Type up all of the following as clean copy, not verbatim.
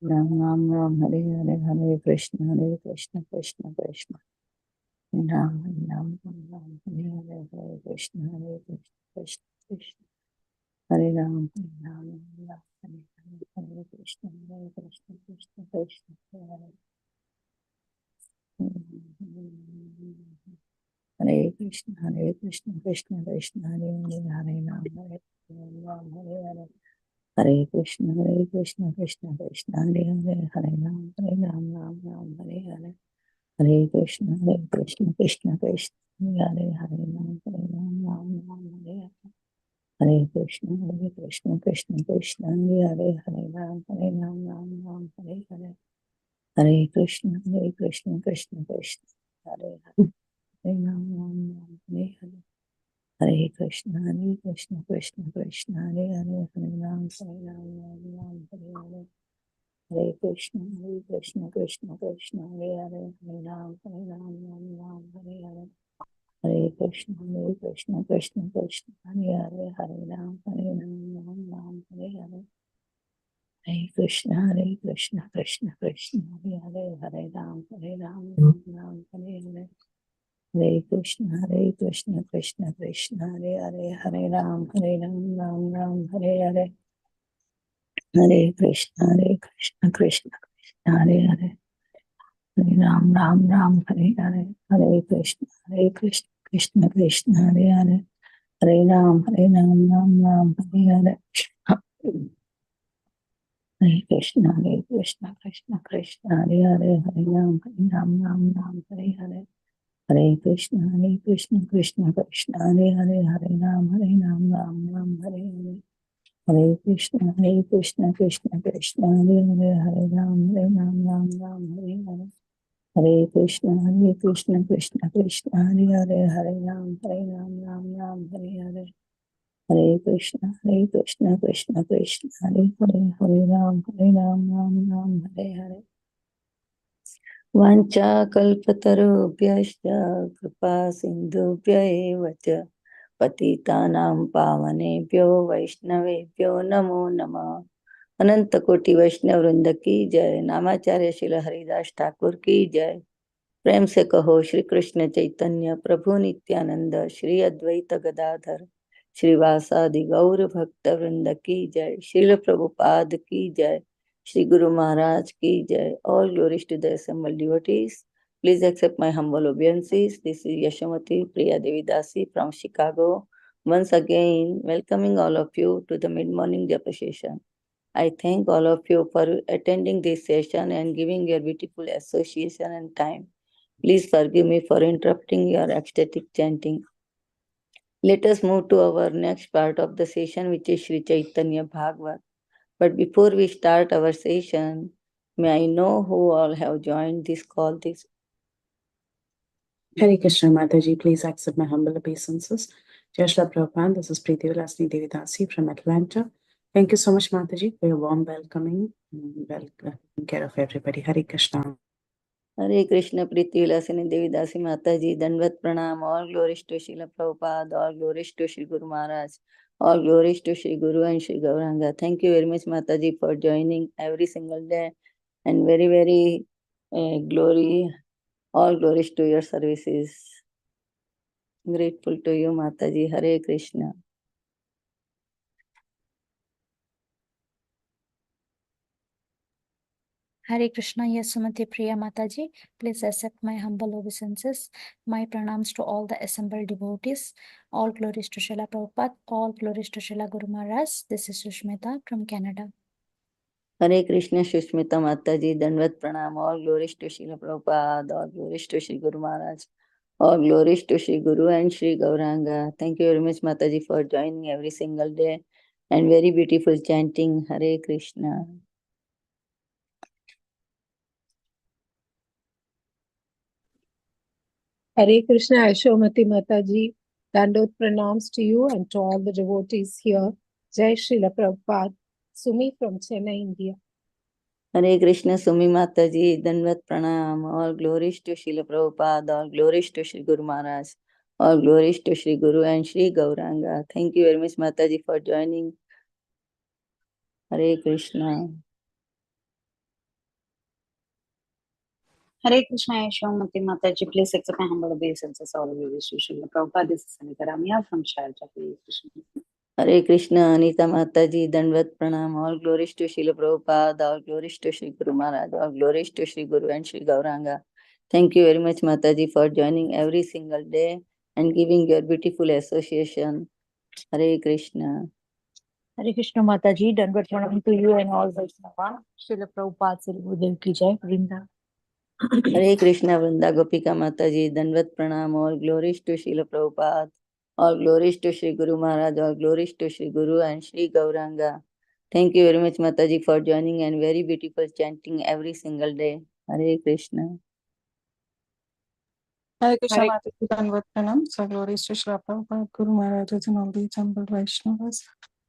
Ram Ram Ram Hare Hare Hare Krishna Krishna Krishna Ram Ram Ram Ram Hare Hare Hare Krishna Krishna Krishna Hare Ram Ram Ram Hare Hare Krishna Krishna Krishna Hare Hare Krishna Krishna Krishna Hare Hare Hare Ram Hare Hare Hare Krishna Krishna Krishna Hare Hare Hare Ram Ram Hare Hare Hare Krishna Krishna Krishna Hare Hare Ram Hare Hare Hare Krishna Krishna Krishna Hare Hare Ram Hare Hare Hare Krishna Krishna Krishna Hare Hare Ram Hare Hare Hare Krishna Krishna Krishna Hare Hare Hare Ram Hare Hare Hare Krishna Krishna Krishna Hare Hare Hare Ram Hare Hare Hare Krishna Krishna Krishna Hare Hare Hare Ram Hare Hare Hare Krishna Krishna Krishna Hare Hare Hare Ram Hare Hare Hare Krishna Krishna Krishna Hare Hare Hare Ram Hare Hare Hare Krishna Krishna Krishna Hare Hare Hare Ram Hare Hare Hare Krishna Krishna Krishna Hare Hare Hare Ram Ram Hare Hare Hare Krishna Krishna Krishna Hare Hare Hare Ram Hare Hare Hare Krishna Krishna Krishna Hare Hare Hare Ram Hare Hare Hare Krishna Krishna Krishna Hare Hare Hare Ram Hare Hare Hare Krishna Krishna Krishna Hare Hare Hare Ram Hare Hare Hare Krishna Krishna Krishna Hare Hare Hare Ram Hare Hare Vancha kalpatarubhyascha kripa sindhubhya eva cha patitanam pavanebhyo vaishnavebhyo namo namah अनंत कोटि वैष्णव वृंद की जय। नामाचार्य श्रील हरिदास ठाकुर की जय। प्रेम से कहो श्री कृष्ण चैतन्य प्रभु नित्यानंद श्री अद्वैत गदाधर श्रीवासादि गौर भक्त वृंद की जय। श्रील प्रभुपाद की जय। श्री गुरु महाराज की जय। All glories to the assembled devotees. Please accept my humble obeisances. This is Yashamati Priya Devidasi from Chicago. Once again, welcoming all of you to the mid-morning japa session. I thank all of you for attending this session and giving your beautiful association and time. Please forgive me for interrupting your ecstatic chanting. Let us move to our next part of the session, which is Sri Chaitanya Bhagavata. But before we start our session, may I know who all have joined this call this? Hare Krishna Mataji, please accept my humble obeisances. Jai Shri Prabhupada, this is Preeti Vilasini Devidasi from Atlanta. Thank you so much, Mataji, for your warm welcoming and taking care of everybody. Hare Krishna. Hare Krishna, Preeti Vilasini Devidasi Mataji, Dandavat Pranam, all glories to Srila Prabhupada, all glories to Sri Guru Maharaj, all glories to Sri Guru and Sri Gauranga. Thank you very much, Mataji, for joining every single day and very glory, all glories to your services. Grateful to you, Mataji. Hare Krishna. Hare Krishna, Yasumati Priya Mataji. Please accept my humble obeisances. My pranams to all the assembled devotees. All glories to Srila Prabhupada. All glories to Srila Guru Maharaj. This is Sushmita from Canada. Hare Krishna, Sushmita Mataji. Dandavat Pranam. All glories to Srila Prabhupada. All glories to Sri Guru Maharaj. All glories to Sri Guru and Sri Gauranga. Thank you very much, Mataji, for joining every single day and very beautiful chanting. Hare Krishna. Hare Krishna, Ashomati Mataji. Dandot pranams to you and to all the devotees here. Jai Srila Prabhupada. Sumi from Chennai, India. Hare Krishna, Sumi Mataji. Dandavat Pranam. All glories to Srila Prabhupada. All glories to Sri Guru Maharaj. All glories to Sri Guru and Sri Gauranga. Thank you very much, Mataji, for joining. Hare Krishna. Hare Krishna, Yashomati Mataji. Please accept my humble obeisances. All of you wish to Srila Prabhupada. This is Sanita Ramya from Sharjah. Hare Krishna. Hare Krishna, Anita Mataji, Dandvat Pranam, all glories to Srila Prabhupada, all glories to Sri Guru Maharaj, all glories to Sri Guru and Sri Gauranga. Thank you very much, Mataji, for joining every single day and giving your beautiful association. Hare Krishna. Hare Krishna Mataji, Dandavat Pranam to you and all Vaishnava. Srila Prabhupada Sri Gurudev ki jai, Vrinda. Hare Krishna, Vrinda Gopika Mataji, Dandvat Pranam, all glories to Srila Prabhupada, all glories to Sri Guru Maharaj, all glories to Sri Guru and Sri Gauranga. Thank you very much, Mataji, for joining and very beautiful chanting every single day. Hare Krishna. Hare Krishna Mataji, Dandavat Pranam. So glories to Srila Prabhupada, Guru Maharajas and all the assembled Vaishnavas.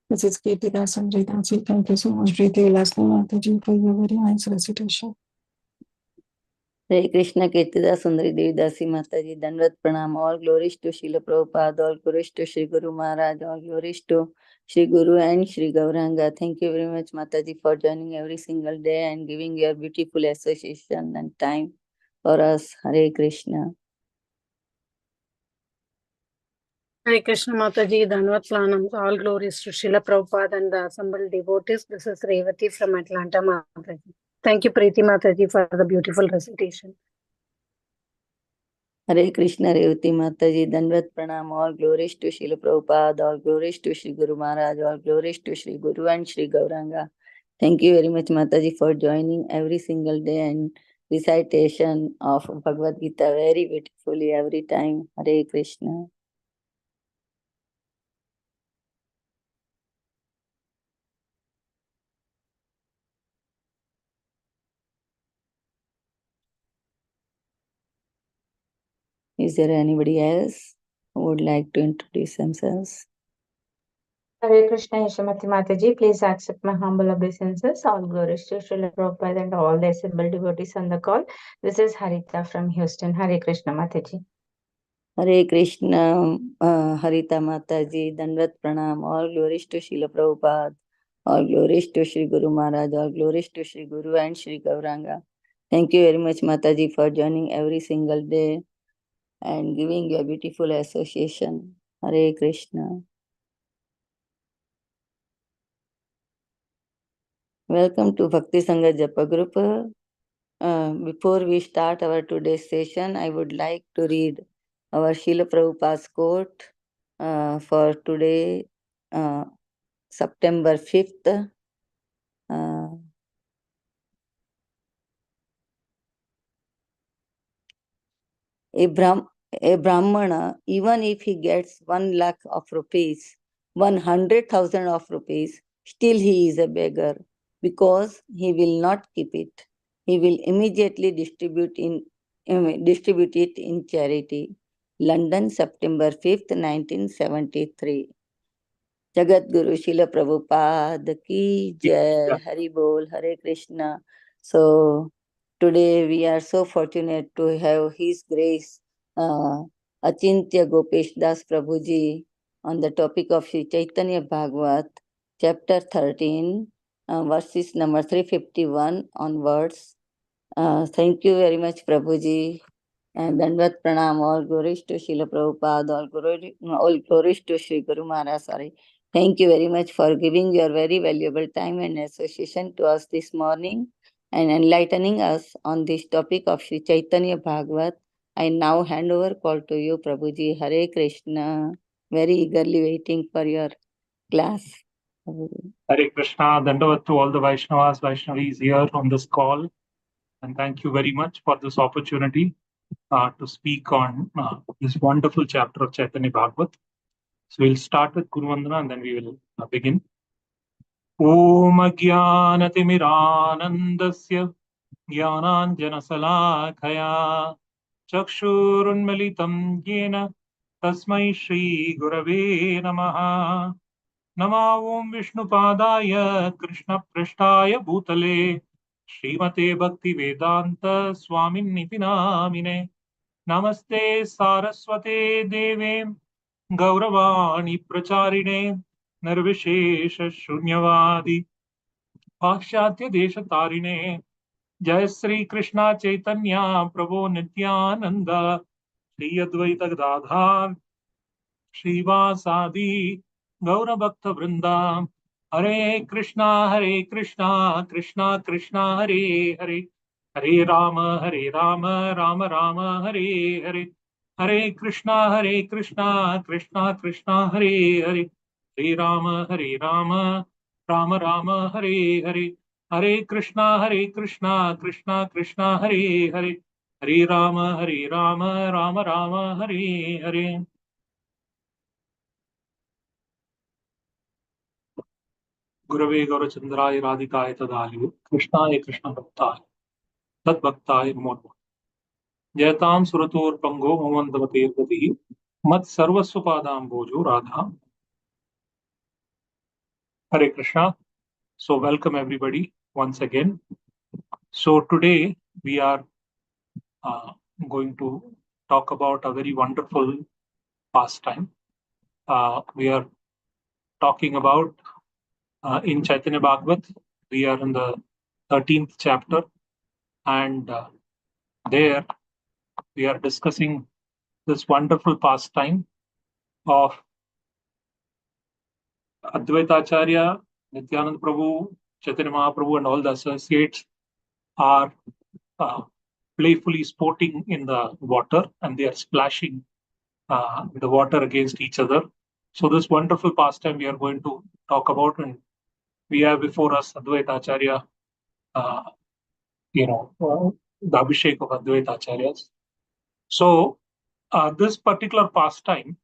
This is Caitanaya Bhagavata. Thank you so much, Preeti Vilasni Mataji, for your very nice recitation. Hare Krishna, Kirtida Sundari Devidasi Mataji, Dandvat Pranam, all glories to Srila Prabhupada, all glories to Sri Guru Maharaj, all glories to Sri Guru and Sri Gauranga. Thank you very much, Mataji, for joining every single day and giving your beautiful association and time for us. Hare Krishna. Hare Krishna Mataji, Dandavat Pranam. All glories to Srila Prabhupada and the assembled devotees. This is Revati from Atlanta, Mataji. Thank you, Preeti Mataji, for the beautiful recitation. Hare Krishna, Revati Mataji, Dandvat Pranam, all glories to Srila Prabhupada, all glories to Sri Guru Maharaj, all glories to Sri Guru and Sri Gauranga. Thank you very much, Mataji, for joining every single day and recitation of Bhagavad Gita very beautifully every time. Hare Krishna. Is there anybody else who would like to introduce themselves? Hare Krishna, Yashomati Mataji. Please accept my humble obeisances. All glories to Srila Prabhupada and all the assembled devotees on the call. This is Harita from Houston. Hare Krishna Mataji. Hare Krishna, Harita Mataji, Dandvat Pranam, all glories to Srila Prabhupada, all glories to Sri Guru Maharaj, all glories to Sri Guru and Sri Gauranga. Thank you very much, Mataji, for joining every single day and giving your beautiful association. Hare Krishna. Welcome to Bhakti Sangha Japa Group. Before we start our today's session, I would like to read our Srila Prabhupada's quote for today, September 5th. A Brahmana, even if he gets 1 lakh of rupees, 100,000 of rupees, still he is a beggar because he will not keep it. He will immediately distribute it in charity. London, September 5th, 1973. Jagat Guru Srila Prabhupada ki jai. Hari Bol, Hare Krishna. So today we are so fortunate to have His Grace Acintya Gopesh Das Prabhuji on the topic of Sri Chaitanya Bhagavat, chapter 13, verses number 351 onwards. Thank you very much, Prabhuji. And Dandvat Pranam, all glories to Srila Prabhupada, all glories to Sri Guru Maharaj. Sorry. Thank you very much for giving your very valuable time and association to us this morning and enlightening us on this topic of Sri Chaitanya Bhagavat. I now hand over call to you, Prabhuji. Hare Krishna. Very eagerly waiting for your class. Hare Krishna. Dandavat to all the Vaishnavas, Vaishnavis here on this call. And thank you very much for this opportunity to speak on this wonderful chapter of Chaitanya Bhagavat. So we'll start with Guru Vandana and then we will begin. Om Ajnanatimirānandasya Jnananjanasalakaya Chakshurunmilitam Yena Tasmai Shri Gurave Namaha. Nama Om Vishnupadaya Krishna Prishtaya Bhutale Srimate Bhakti Vedanta Swaminiti Namine Namaste Saraswate Devem Gauravani Pracharine Nirvishesha Shunyavadi Pakshatya Deshatarine Jai Sri Krishna Chaitanya Prabhu Nityananda Shri Advaita Gadadhar Srivasadi Gaura Bhakta Vrinda Hare Krishna Krishna Krishna Hare Hare Hare Rama Rama Rama Hare Hare Hare Krishna Krishna Krishna Hare Hare Hare Rama Rama Rama Hare Hare Hare Krishna Krishna Krishna Hare Hare Hare Rama Rama Rama Hare Hare. गुरवे गौरचंद्राय राधिकाय तदालु कृष्णाय कृष्ण भक्ताय तद्भक्ताय नमो नमः जयतां सुरतोर्पंगो मोमन्दमते गतिः मत् सर्वस्व पादाम्बोजो Radha Hare Krishna. So welcome everybody once again. So today we are going to talk about a very wonderful pastime. We are talking about in Caitanaya Bhagavata, we are in the 13th chapter, and there we are discussing this wonderful pastime of Advaita Acharya, Nityananda Prabhu, Chaitanya Mahaprabhu, and all the associates are playfully sporting in the water, and they are splashing the water against each other. So this wonderful pastime we are going to talk about, and we have before us Advaita Acharya, the Abhishek of Advaita Acharyas. So this particular pastime,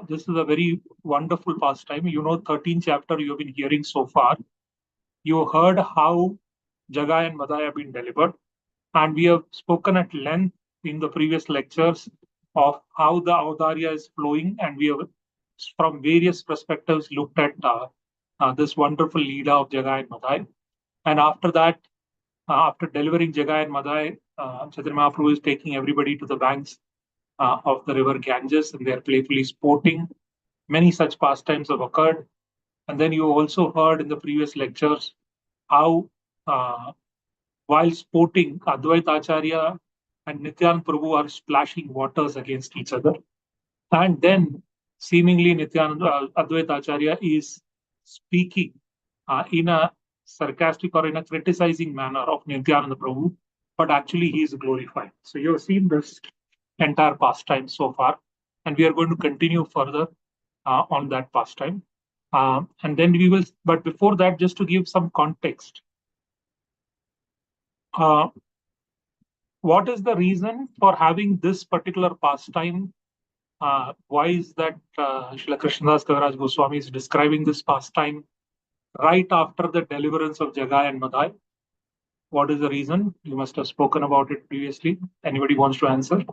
this is a very wonderful pastime. 13th chapter you have been hearing so far. You heard how Jagai and Madhya have been delivered, and we have spoken at length in the previous lectures of how the Audarya is flowing, and we have, from various perspectives, looked at this wonderful leader of Jagai and Madhya. And after that, after delivering Jagai and Madhya, Chaitanya Mahaprabhu is taking everybody to the banks of the river Ganges, and they are playfully sporting. Many such pastimes have occurred. And then you also heard in the previous lectures how, while sporting, Advaita Acharya and Nityananda Prabhu are splashing waters against each other. And then, seemingly, Advaita Acharya is speaking in a sarcastic or in a criticizing manner of Nityananda Prabhu, but actually he is glorified. So you have seen this entire pastime so far, and we are going to continue further on that pastime. And then we will, but before that, just to give some context, what is the reason for having this particular pastime? Why is that Srila Krishnadas Kaviraj Goswami is describing this pastime right after the deliverance of Jagai and Madhya? What is the reason? You must have spoken about it previously. Anybody wants to answer?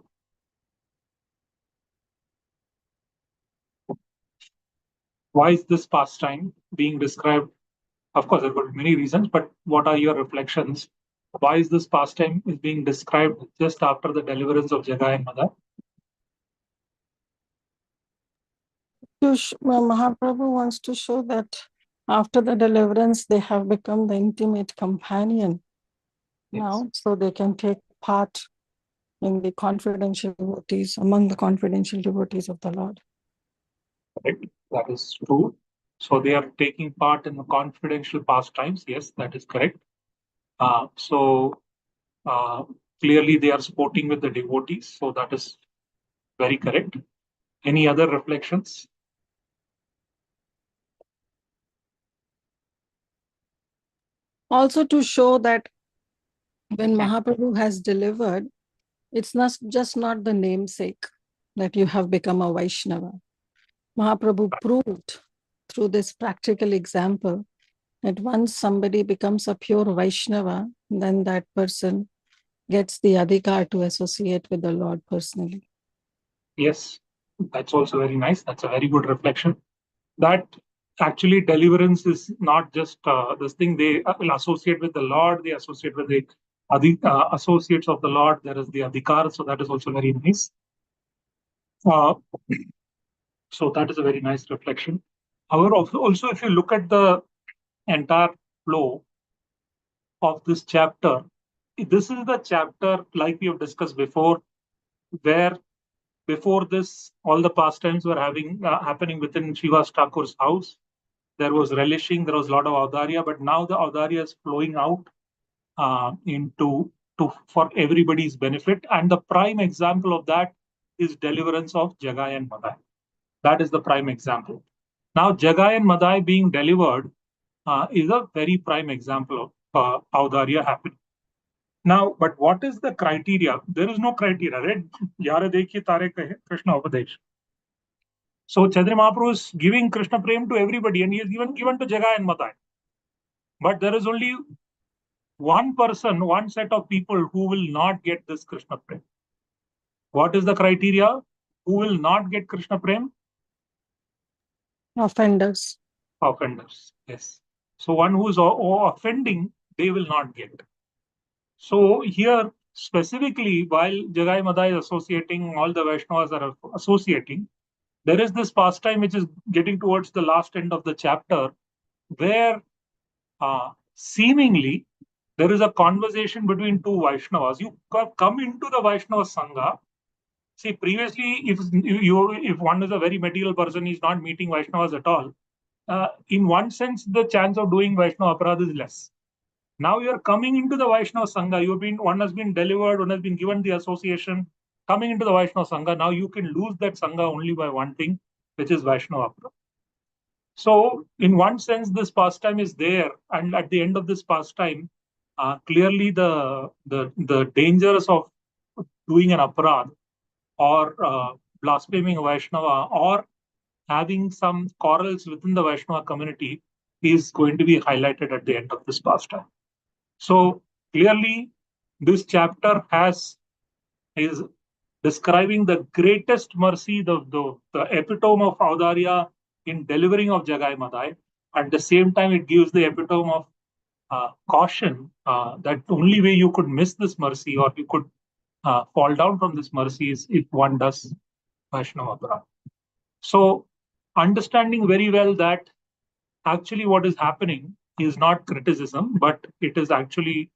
Why is this pastime being described? Of course, there could be many reasons, but what are your reflections? Why is this pastime is being described just after the deliverance of Jagai and Madhya? Mahaprabhu wants to show that after the deliverance, they have become the intimate companion now, so they can take part in the confidential devotees, among the confidential devotees of the Lord. Correct. That is true. So they are taking part in the confidential pastimes. Yes, that is correct. So clearly they are sporting with the devotees. So that is very correct. Any other reflections? Also to show that when Mahaprabhu has delivered, it's not the namesake that you have become a Vaishnava. Mahaprabhu proved through this practical example that once somebody becomes a pure Vaishnava, then that person gets the adhikar to associate with the Lord personally. Yes, that's also very nice. That's a very good reflection. That actually deliverance is not just this thing. They will associate with the Lord. They associate with the associates of the Lord. There is the adhikar. So that is also very nice. So that is a very nice reflection. However, also if you look at the entire flow of this chapter. This is the chapter, like we have discussed before, where before this, all the pastimes were happening within Shiva's Thakur's house. There was relishing, there was a lot of audarya, but now the audarya is flowing out for everybody's benefit. And the prime example of that is deliverance of Jagai and Madai. That is the prime example. Now, Jagai and Madai being delivered is a very prime example of audarya happening. Now, but what is the criteria? There is no criteria, right? Yara dekhi tare kahe, Krishna Upadesh. So Chaitanya Mahaprabhu is giving Krishna Prem to everybody, and he is even given to Jagai and Madai. But there is only one person, one set of people who will not get this Krishna Prem. What is the criteria? Who will not get Krishna Prem? Offenders. Offenders, yes. So one who is offending, they will not get. So here, specifically, while Jagai Madai is associating, all the Vaishnavas are associating, there is this pastime which is getting towards the last end of the chapter, where seemingly there is a conversation between two Vaishnavas. You come into the Vaishnava Sangha. See, previously, if one is a very material person, he's not meeting Vaishnavas at all. In one sense, the chance of doing Vaishnava aparadha is less. Now you are coming into the Vaishnava Sangha. One has been delivered, one has been given the association. Coming into the Vaishnava Sangha, now you can lose that Sangha only by one thing, which is Vaishnava aparadha. So, in one sense, this pastime is there, and at the end of this pastime, clearly the dangers of doing an aparadha or blaspheming a Vaishnava or having some quarrels within the Vaishnava community is going to be highlighted at the end of this pastime. So clearly, this chapter is describing the greatest mercy, the epitome of audarya in delivering of Jagai Madai. At the same time, it gives the epitome of caution that the only way you could miss this mercy or you could fall down from this mercy is if one does Vaishnava aparadha. So, understanding very well that actually what is happening is not criticism, but it is actually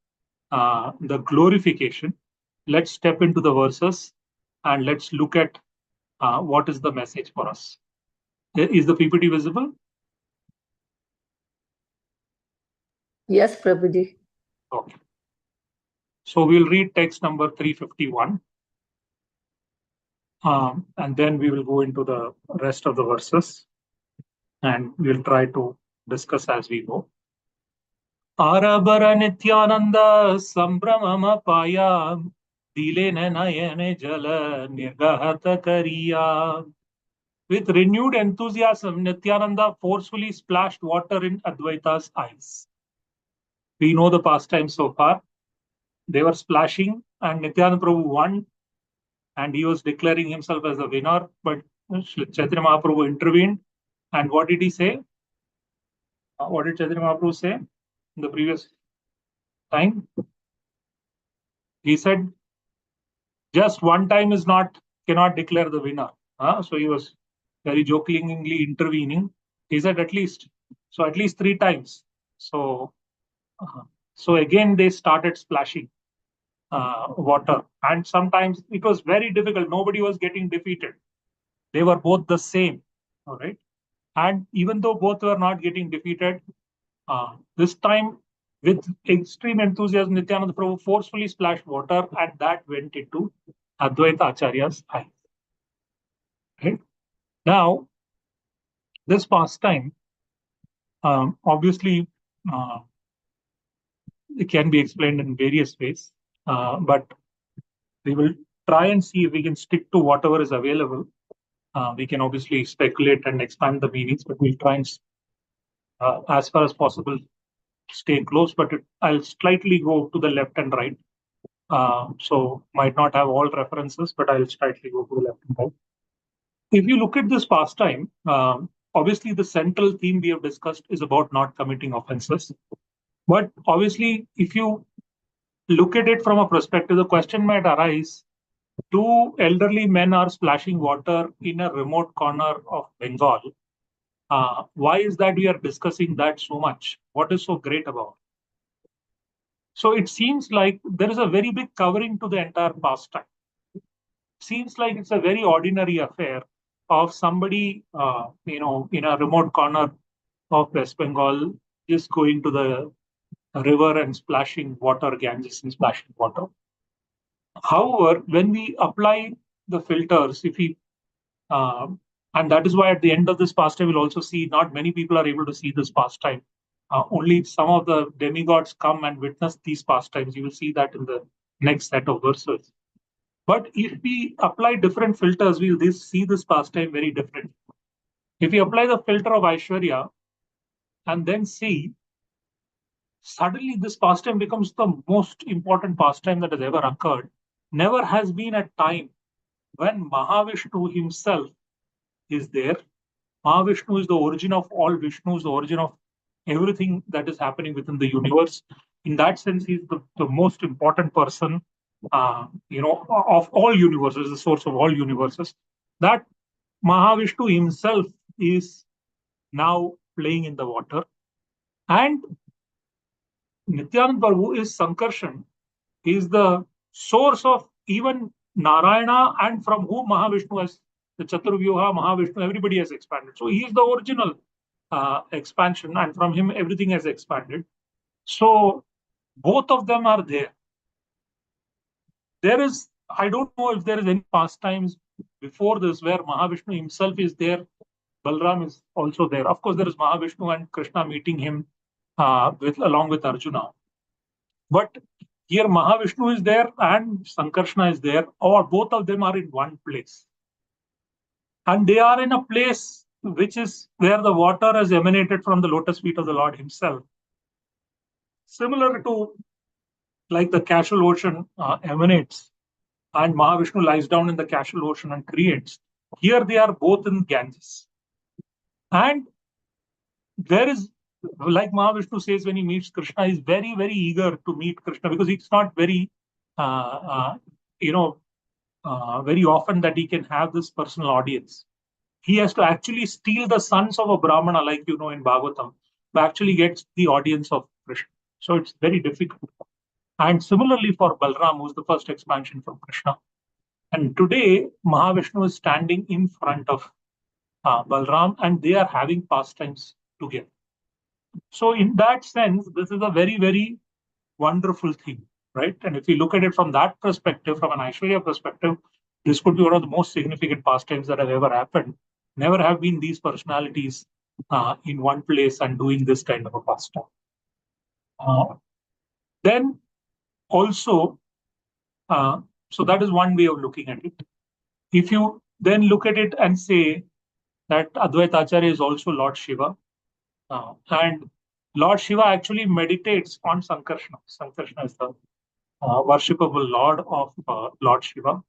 the glorification. Let's step into the verses and let's look at what is the message for us. Is the PPT visible? Yes, Prabhuji. Okay. So we'll read text number 351. And then we will go into the rest of the verses and we'll try to discuss as we go. Arabara Nityananda Sambramama Paya Dilene Nayane Jala Nirgahata Kariya. With renewed enthusiasm, Nityananda forcefully splashed water in Advaita's eyes. We know the pastime so far. They were splashing and Nityananda Prabhu won and he was declaring himself as the winner. But Chaitanya Mahaprabhu intervened. And what did he say? What did Chaitanya Mahaprabhu say in the previous time? He said, just one time cannot declare the winner. So he was very jokingly intervening. He said at least 3 times. So again they started splashing water, and sometimes it was very difficult. Nobody was getting defeated. They were both the same. All right, and even though both were not getting defeated, this time with extreme enthusiasm, Nityananda Prabhu forcefully splashed water, and that went into Advaita Acharya's eyes. Right? Now, this pastime, obviously, it can be explained in various ways, but we will try and see if we can stick to whatever is available. We can obviously speculate and expand the meanings, but we'll try and, as far as possible, stay close. But I'll slightly go to the left and right. So might not have all references, but I'll slightly go to the left and right. If you look at this pastime, obviously the central theme we have discussed is about not committing offenses. But obviously, if you look at it from a perspective, the question might arise, 2 elderly men are splashing water in a remote corner of Bengal. Why is that we are discussing that so much? What is so great about it? So it seems like there is a very big covering to the entire pastime. Seems like it's a very ordinary affair of somebody, in a remote corner of West Bengal, just going to the river and splashing water, Ganges and splashing water. However, when we apply the filters, if we and that is why at the end of this pastime, we'll also see not many people are able to see this pastime. Only some of the demigods come and witness these pastimes. You will see that in the next set of verses. But if we apply different filters, we'll see this pastime very different. If we apply the filter of Aishwarya and then see, suddenly this pastime becomes the most important pastime that has ever occurred. Never has been a time when Mahavishnu himself is there. Mahavishnu is the origin of all Vishnus, the origin of everything that is happening within the universe. In that sense, he's the most important person, of all universes, the source of all universes. That Mahavishnu himself is now playing in the water. And Nityanand Prabhu is Sankarshan, is the source of even Narayana, and from whom Mahavishnu has, the Chaturvyuha, Mahavishnu, everybody has expanded. So he is the original expansion, and from him everything has expanded. So both of them are there. There is, I don't know if there is any pastimes before this where Mahavishnu himself is there. Balram is also there. Of course, there is Mahavishnu and Krishna meeting him along with Arjuna. But here Mahavishnu is there and Sankarshana is there, or both of them are in one place. And they are in a place which is where the water has emanated from the lotus feet of the Lord himself. Similar to like the casual ocean emanates and Mahavishnu lies down in the casual ocean and creates. Here they are both in Ganges. And there is, like Mahavishnu says when he meets Krishna, he's very, very eager to meet Krishna because it's not very, very often that he can have this personal audience. He has to actually steal the sons of a Brahmana, like in Bhagavatam, to actually get the audience of Krishna. So it's very difficult. And similarly for Balram, who's the first expansion from Krishna. And today, Mahavishnu is standing in front of Balram, and they are having pastimes together. So in that sense, this is a very, very wonderful thing, right? And if you look at it from that perspective, from an Aishwarya perspective, this could be one of the most significant pastimes that have ever happened. Never have been these personalities in one place and doing this kind of a pastime. Then also, so that is one way of looking at it. If you then look at it and say that Advaita Acharya is also Lord Shiva, and Lord Shiva actually meditates on Sankarshana. Sankarshana is the worshipable Lord of Lord Shiva.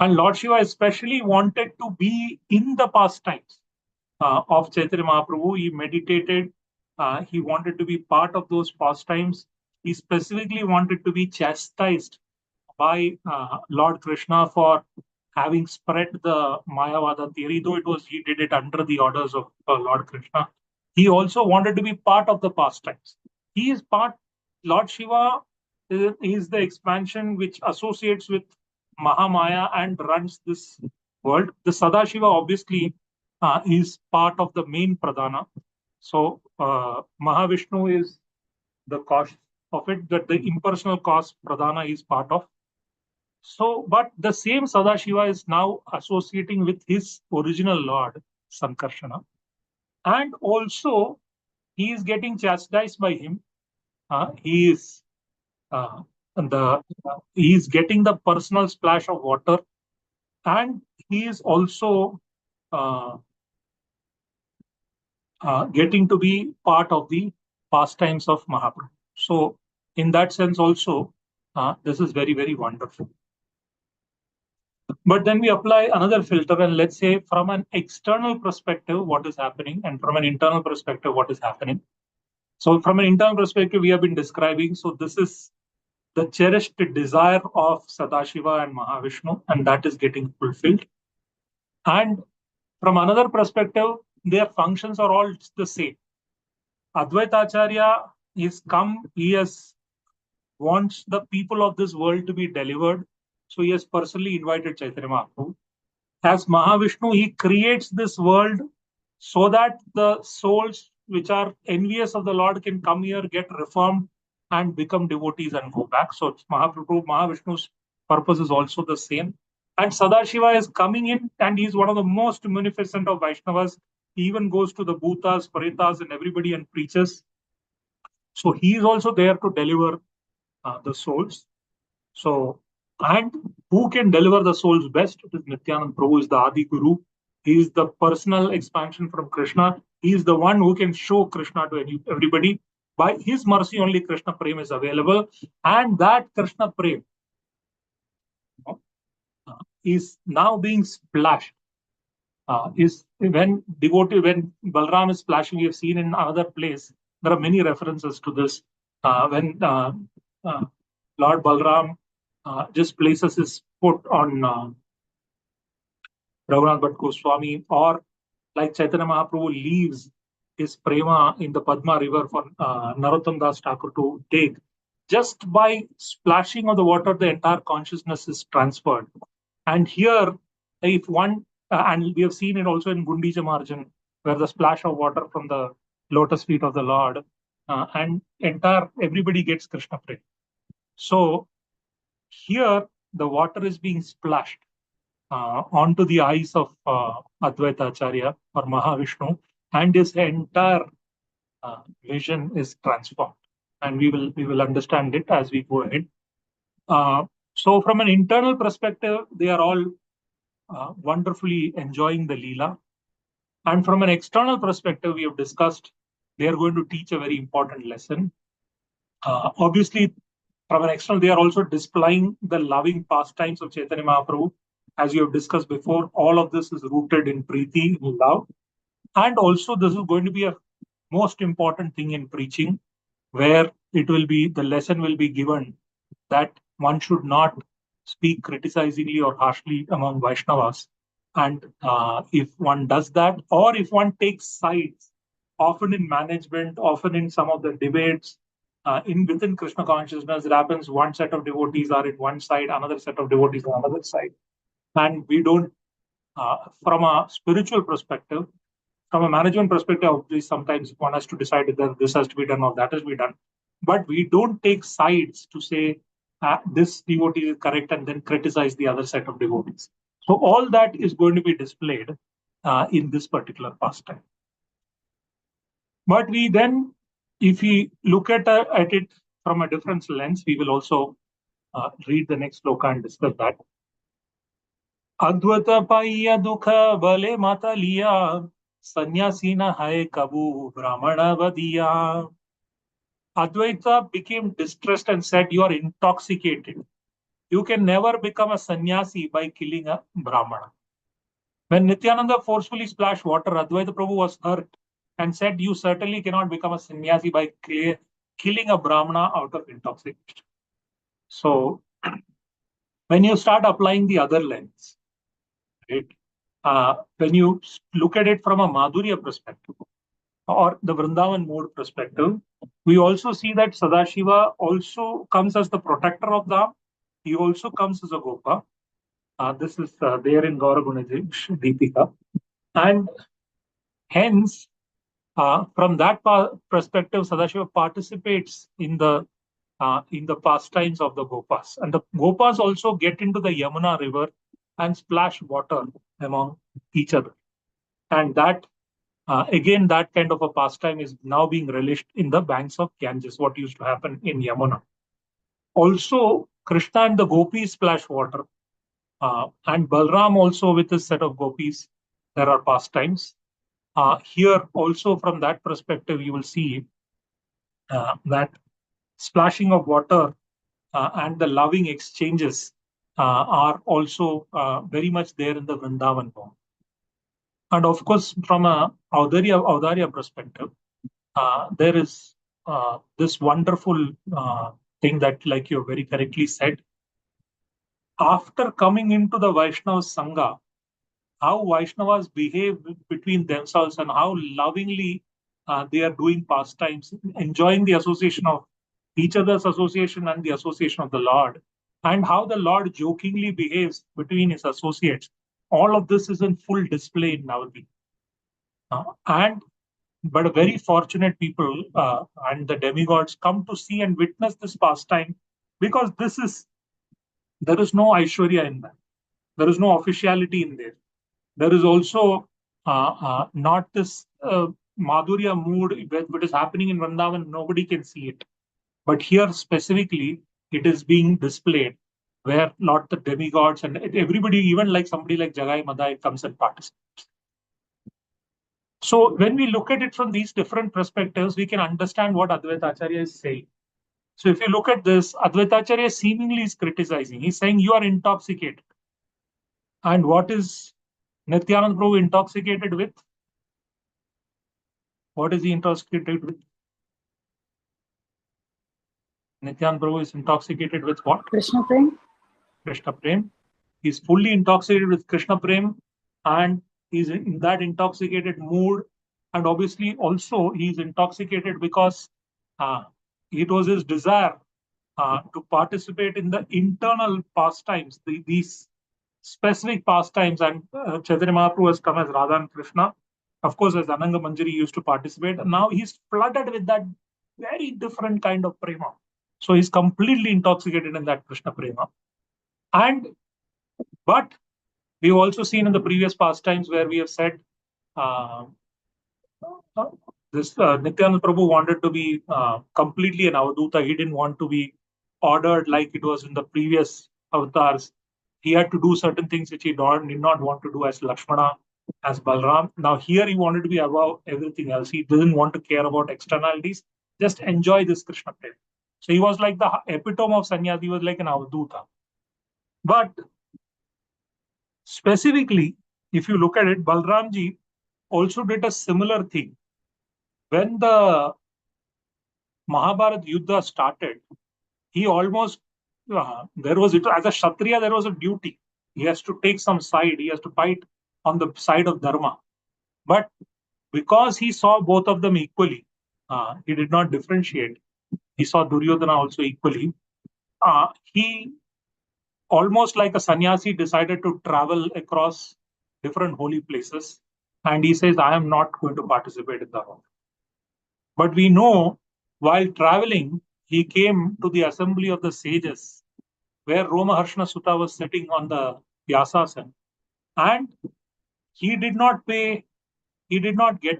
And Lord Shiva especially wanted to be in the pastimes of Chaitanya Mahaprabhu. He meditated. He wanted to be part of those pastimes. He specifically wanted to be chastised by Lord Krishna for having spread the Mayavada theory, though he did it under the orders of Lord Krishna. He also wanted to be part of the pastimes. He is part, Lord Shiva is the expansion which associates with Mahamaya and runs this world. The Sadashiva obviously is part of the main Pradhana. So Mahavishnu is the cause of it, that the impersonal cause Pradhana is part of. So, but the same Sadashiva is now associating with his original Lord, Sankarshana. And also, he is getting chastised by him. He is getting the personal splash of water, and he is also getting to be part of the pastimes of Mahaprabhu. So, in that sense, also, this is very, very wonderful. But then we apply another filter, and let's say from an external perspective, what is happening, and from an internal perspective, what is happening. So from an internal perspective, we have been describing, so this is the cherished desire of Sadashiva and Mahavishnu, and that is getting fulfilled. And from another perspective, their functions are all the same. Advaita Acharya is come, he has wants the people of this world to be delivered. So he has personally invited Chaitanya Mahaprabhu. As Mahavishnu, he creates this world so that the souls which are envious of the Lord can come here, get reformed, and become devotees and go back. So Mahavishnu's purpose is also the same. And Sadashiva is coming in, and he's one of the most munificent of Vaishnavas. He even goes to the Bhutas, Pretas, and everybody and preaches. So he is also there to deliver the souls. So, and who can deliver the souls best? It is Nityananda Prabhu, is the Adi Guru. He is the personal expansion from Krishna. He is the one who can show Krishna to everybody. By his mercy, only Krishna Prem is available. And that Krishna Prem is now being splashed. Is when Balram is splashing, we have seen in another place, there are many references to this. When Lord Balram just places his foot on Raghunath Bhatt Goswami, or like Chaitanya Mahaprabhu leaves his prema in the Padma river for Narottam Das Thakur to take. Just by splashing of the water, the entire consciousness is transferred. And here, if one, and we have seen it also in Gundicha Marjan, where the splash of water from the lotus feet of the Lord, and everybody gets Krishna Prem. So here, the water is being splashed onto the eyes of Advaita Acharya or Mahavishnu, and his entire vision is transformed. And we will understand it as we go ahead. So from an internal perspective, they are all wonderfully enjoying the Leela. And from an external perspective, we have discussed they are going to teach a very important lesson. Obviously, from an external, they are also displaying the loving pastimes of Chaitanya Mahaprabhu. As you have discussed before, all of this is rooted in Preeti, in love. And also, this is going to be a most important thing in preaching, where the lesson will be given that one should not speak criticizingly or harshly among Vaishnavas. And if one does that, or if one takes sides, often in management, often in some of the debates, within Krishna consciousness, it happens one set of devotees are in one side, another set of devotees on another side. And we don't, from a spiritual perspective, from a management perspective, obviously sometimes one has to decide that this has to be done or that has to be done. But we don't take sides to say this devotee is correct and then criticize the other set of devotees. So all that is going to be displayed in this particular pastime. But we then, if we look at it from a different lens, we will also read the next sloka and discuss that. Advaita paiya dukha bale mata liya, sannyasi na hai kabu brahmana vadiya. Advaita became distressed and said, "You are intoxicated. You can never become a sannyasi by killing a brahmana." When Nityananda forcefully splashed water, Advaita Prabhu was hurt and said, "You certainly cannot become a sannyasi by killing a brahmana out of intoxication." So, when you start applying the other lens, right? When you look at it from a Madhurya perspective or the Vrindavan mode perspective, we also see that Sadashiva also comes as the protector of Dham. He also comes as a Gopa. This is there in Gauraguna Deepika. And hence, from that perspective, Sadashiva participates in the pastimes of the Gopas. And the Gopas also get into the Yamuna river and splash water among each other. And that, again, that kind of a pastime is now being relished in the banks of Ganges, what used to happen in Yamuna. Also, Krishna and the gopis splash water. And Balram also with his set of gopis, there are pastimes. Here also from that perspective, you will see that splashing of water and the loving exchanges are also very much there in the Vrindavan form. And of course, from a Audarya perspective, there is this wonderful thing that, like you very correctly said, after coming into the Vaishnava Sangha, how Vaishnavas behave between themselves and how lovingly they are doing pastimes, enjoying the association of each other's association and the association of the Lord, and how the Lord jokingly behaves between his associates. All of this is in full display in Navadvip. But very fortunate people and the demigods come to see and witness this pastime, because there is no Aishwarya in that. There is no officiality in there. There is also not this Madhurya mood that is happening in Vrindavan. Nobody can see it. But here specifically, it is being displayed, where not the demigods and everybody, even like somebody like Jagai Madai, comes and participates. So when we look at it from these different perspectives, we can understand what Advaita Acharya is saying. So if you look at this, Advaita Acharya seemingly is criticizing. He's saying you are intoxicated. And what is Nityananda Prabhu intoxicated with? What is he intoxicated with? Nityananda Prabhu is intoxicated with what? Krishna Prem. Krishna Prem. He's fully intoxicated with Krishna Prem, and he's in that intoxicated mood. And obviously also he's intoxicated because it was his desire to participate in the internal pastimes, these specific pastimes. And Chaitanya Mahaprabhu has come as Radha and Krishna. Of course, as Ananga Manjari used to participate. And now he's flooded with that very different kind of prema. So he's completely intoxicated in that Krishna prema. But we've also seen in the previous pastimes where we have said this Nityananda Prabhu wanted to be completely an Avaduta. He didn't want to be ordered like it was in the previous avatars. He had to do certain things which he did not want to do as Lakshmana, as Balram. Now here he wanted to be above everything else. He didn't want to care about externalities. Just enjoy this Krishna Prem. So he was like the epitome of sannyas. He was like an Avaduta. But specifically, if you look at it, Balramji also did a similar thing. When the Mahabharata Yuddha started, he almost, there was, as a Kshatriya, there was a duty. He has to take some side. He has to fight on the side of Dharma. But because he saw both of them equally, he did not differentiate. He saw Duryodhana also equally. He, almost like a sannyasi, decided to travel across different holy places. And he says, I am not going to participate in Dharma. But we know while traveling, he came to the assembly of the sages, where Romaharshana Sutta was sitting on the Vyasasana. And he did not get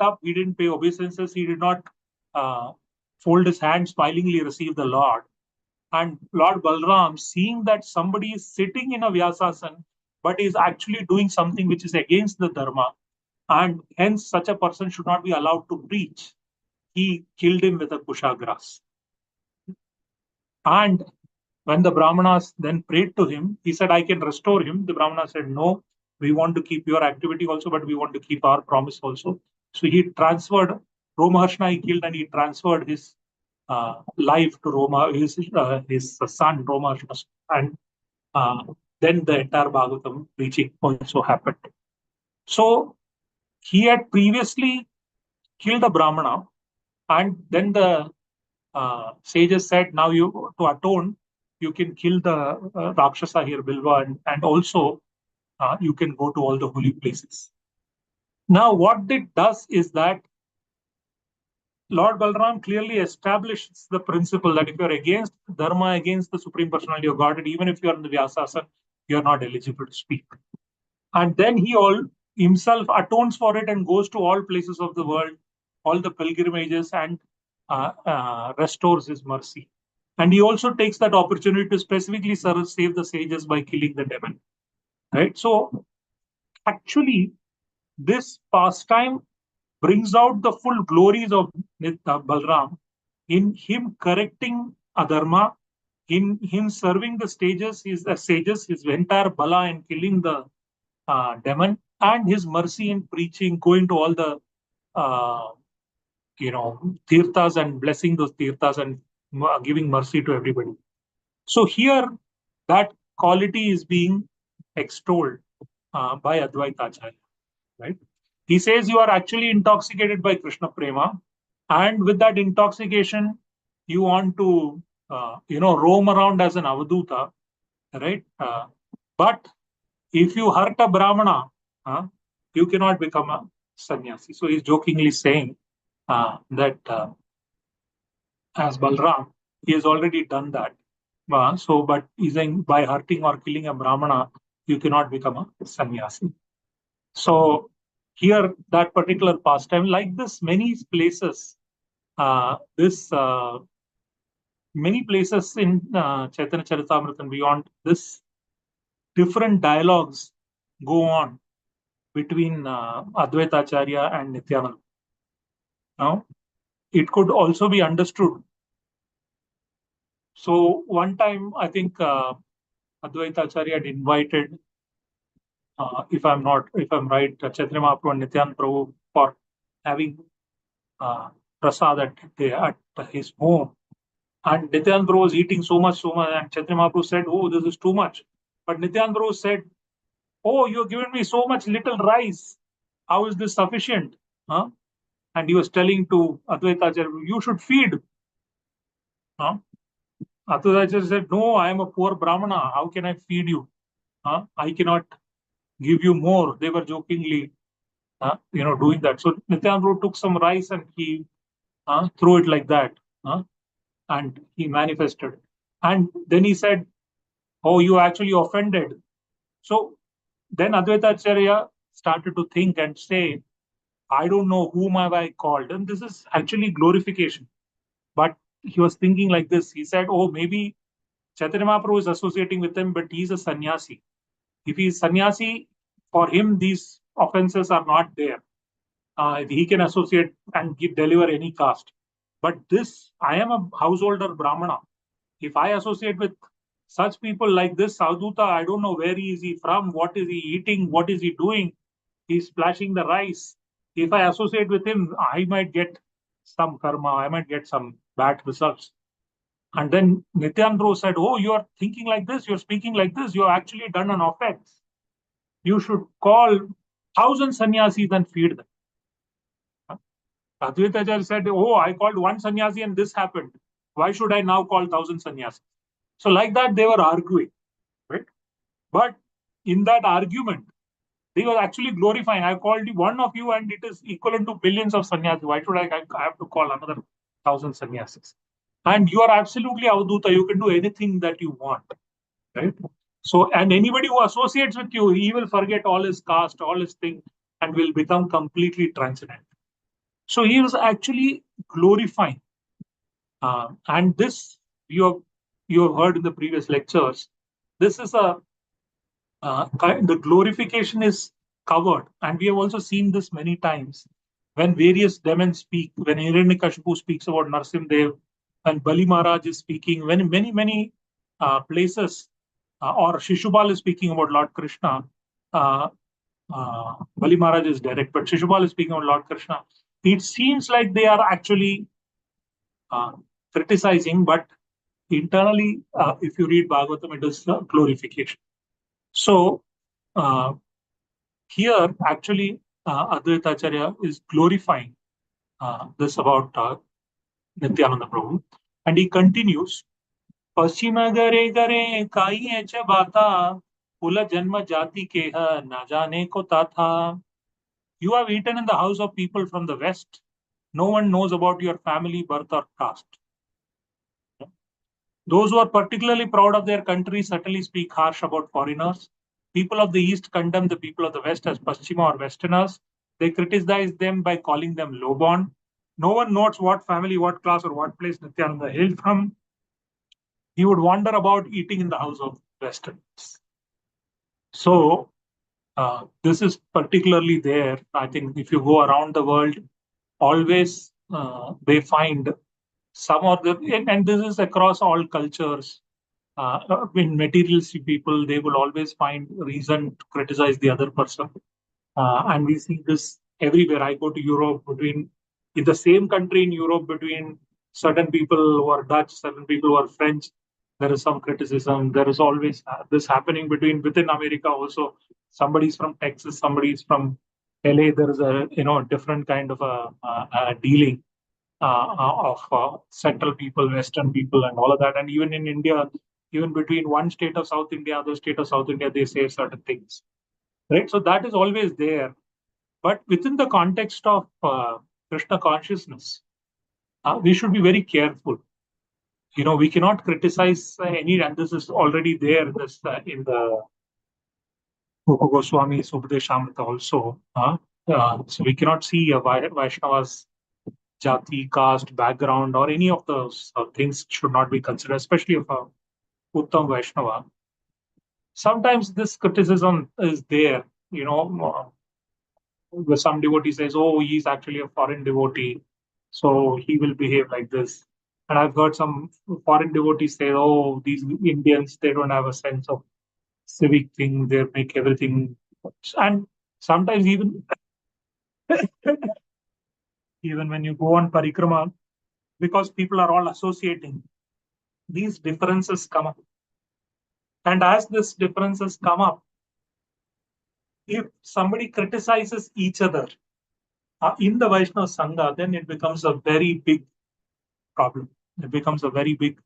up, he didn't pay obeisances, he did not fold his hands, smilingly receive the Lord. And Lord Balram, seeing that somebody is sitting in a Vyasasana, but is actually doing something which is against the Dharma, and hence such a person should not be allowed to preach, he killed him with a kushagras. And when the Brahmanas then prayed to him, he said, I can restore him. The Brahmana said, no, we want to keep your activity also, but we want to keep our promise also. So he transferred, Romaharshana he killed, and he transferred his life to his son, Romaharshana. And then the entire Bhagavatam preaching also happened. So he had previously killed a Brahmana, and then the sages said, now you, to atone, you can kill the Rakshasa here, Bilva, and also you can go to all the holy places. Now, what it does is that Lord Balram clearly establishes the principle that if you're against Dharma, against the Supreme Personality of Godhead, even if you're in the Vyasasana, you're not eligible to speak. And then he himself atones for it and goes to all places of the world, all the pilgrimages, and restores his mercy. And he also takes that opportunity to specifically save the sages by killing the demon. Right? So actually, this pastime brings out the full glories of Balram in him correcting adharma, in him serving the sages, his entire bala in killing the demon, and his mercy in preaching, going to all the tirthas and blessing those tirthas and giving mercy to everybody. So here, that quality is being extolled by Advaita Acharya, right? He says you are actually intoxicated by Krishna Prema, and with that intoxication, you want to roam around as an avaduta, right? But if you hurt a Brahmana, you cannot become a sannyasi. So he's jokingly saying that as Balram, he has already done that. But he's saying by hurting or killing a Brahmana, you cannot become a sannyasi. So here, that particular pastime, like this, many places, many places in Chaitanya Charitamrita and beyond, this different dialogues go on between Advaita Acharya and Nityananda. Now, it could also be understood. So one time, I think Advaita Acharya had invited, if I'm right, Chaitanya Mahaprabhu and Nityananda Prabhu for having prasad at his home. And Nityananda Prabhu was eating so much, and Chaitanya Mahaprabhu said, "Oh, this is too much." But Nityananda Prabhu said, "Oh, you've given me so much little rice. How is this sufficient?" Huh? And he was telling to Advaita Acharya, "You should feed." Huh? Advaita Acharya said, "No, I am a poor Brahmana. How can I feed you? I cannot give you more." They were jokingly, doing that. So Nityananda Prabhu took some rice and he threw it like that, and he manifested. And then he said, "Oh, you actually offended." So then Advaita Acharya started to think and say, "I don't know whom have I called." And this is actually glorification. But he was thinking like this. He said, "Oh, maybe Chaitanya Mahaprabhu is associating with him, but he's a sannyasi. If he's sannyasi, for him, these offenses are not there. He can associate and deliver any caste. But this, I am a householder Brahmana. If I associate with such people like this Sadhuta, I don't know where is he from, what is he eating, what is he doing. He's splashing the rice. If I associate with him, I might get some karma, I might get some bad results." And then Nityananda said, "Oh, you are thinking like this, you're speaking like this, you have actually done an offense. You should call 1,000 sannyasis and feed them." Advaita Acharya said, "Oh, I called one sannyasi and this happened. Why should I now call 1,000 sannyasis?" So like that, they were arguing, right? But in that argument, they were actually glorifying. I called one of you and it is equivalent to billions of sannyasis. Why should I have to call another 1,000 sannyasis? And you are absolutely avadhuta. You can do anything that you want, right? So, and anybody who associates with you, he will forget all his caste, all his thing, and will become completely transcendent. So he was actually glorifying. And this you have heard in the previous lectures. This is the glorification is covered, and we have also seen this many times when various demons speak. When Hiranyakashipu speaks about Narsimdev, when Bali Maharaj is speaking, when many places, or Shishupal is speaking about Lord Krishna. Bali Maharaj is direct, but Shishupal is speaking about Lord Krishna. It seems like they are actually criticizing, but internally, if you read Bhagavatam, it is glorification. So here, actually, Advaita Acharya is glorifying this about Nityananda Prabhu, and he continues, "Paschima gare gare kai echa bata, pula janma jati keha na jane ko tatha." You have eaten in the house of people from the West. No one knows about your family, birth, or caste. Those who are particularly proud of their country certainly speak harsh about foreigners. People of the East condemn the people of the West as Paschima or Westerners. They criticize them by calling them low-born. No one knows what family, what class, or what place Nityananda hailed from. He would wander about eating in the house of Westerns. So, this is particularly there. I think if you go around the world, always they find some of the, and this is across all cultures. In materialistic people, they will always find reason to criticize the other person. And we see this everywhere. I go to Europe, in the same country in Europe, between certain people who are Dutch, certain people who are French, there is some criticism. There is always this happening within America also. Somebody's from Texas, somebody's from LA. There is a different kind of a dealing. of central people, western people, and all of that. And even in India, even between one state of South India, other state of South India, they say certain things, right? So that is always there. But within the context of Krishna consciousness, we should be very careful. We cannot criticize any, and this is already there in the Rupa Goswami's Upadeshamrita also. So we cannot see a Vaishnava's jati, caste, background, or any of those things should not be considered, especially of a Uttam Vaishnava. Sometimes this criticism is there, where some devotee says, oh, he's actually a foreign devotee, so he will behave like this. And I've heard some foreign devotees say, oh, these Indians, they don't have a sense of civic thing, they make everything. And sometimes even when you go on parikrama, because people are all associating, these differences come up. And as these differences come up, if somebody criticizes each other in the Vaishnava Sangha, then it becomes a very big problem. It becomes a very big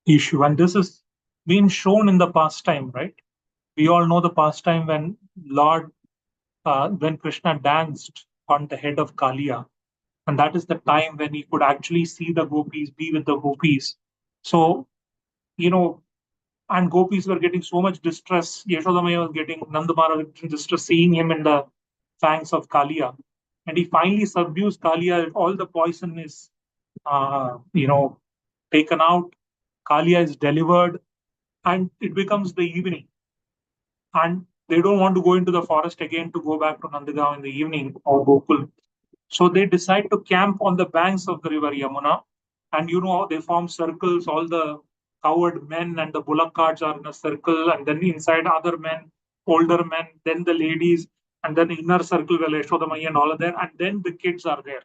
issue. And this has been shown in the pastime, right? We all know the pastime when when Krishna danced on the head of Kaliya. And that is the time when he could actually see the gopis, be with the gopis. So, and gopis were getting so much distress. Yashodamaya was getting, Nandamara was getting distress seeing him in the fangs of Kaliya. And he finally subdues Kaliya. All the poison is, taken out. Kaliya is delivered. And it becomes the evening. And they don't want to go into the forest again to go back to Nandagaon in the evening or Gokul. So they decide to camp on the banks of the river Yamuna. And they form circles. All the coward men and the bullock carts are in a circle. And then inside other men, older men, then the ladies, and then inner circle where Yashodamaya and all of that. And then the kids are there.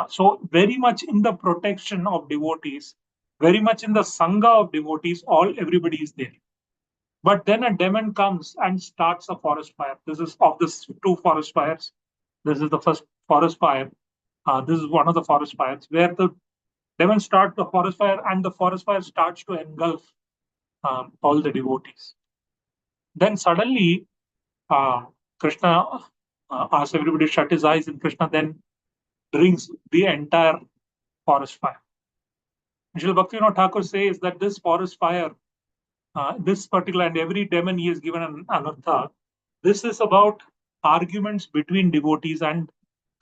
So very much in the protection of devotees, very much in the Sangha of devotees, everybody is there. But then a demon comes and starts a forest fire. This is of the two forest fires. This is the first forest fire. This is one of the forest fires where the demon starts the forest fire and the forest fire starts to engulf all the devotees. Then suddenly, Krishna asks everybody to shut his eyes, and Krishna then brings the entire forest fire. Srila Bhaktivinoda Thakur says that this forest fire, this particular, and every demon he is given an anartha, this is about arguments between devotees and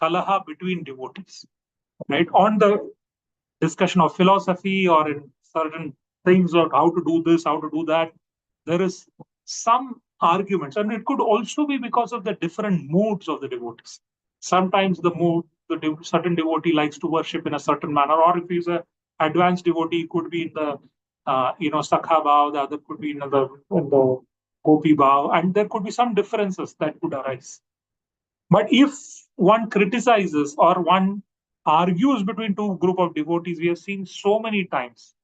kalaha between devotees, right? On the discussion of philosophy or in certain things of how to do this, how to do that, there is some arguments. And it could also be because of the different moods of the devotees. Sometimes certain devotee likes to worship in a certain manner, or if he's an advanced devotee, could be in the Sakha Bhav, the other could be in the Gopi Bhav, and there could be some differences that could arise. But if one criticizes or one argues between two group of devotees, we have seen so many times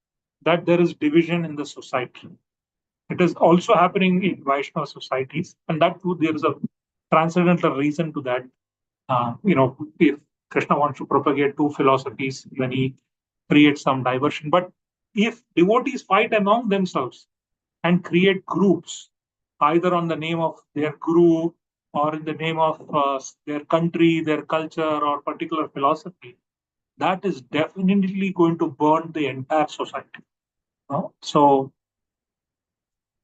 that there is division in the society. It is also happening in Vaishnava societies, and that too, there is a transcendental reason to that. If Krishna wants to propagate two philosophies, then he creates some diversion. But if devotees fight among themselves and create groups, either on the name of their guru or in the name of their country, their culture, or particular philosophy, that is definitely going to burn the entire society. So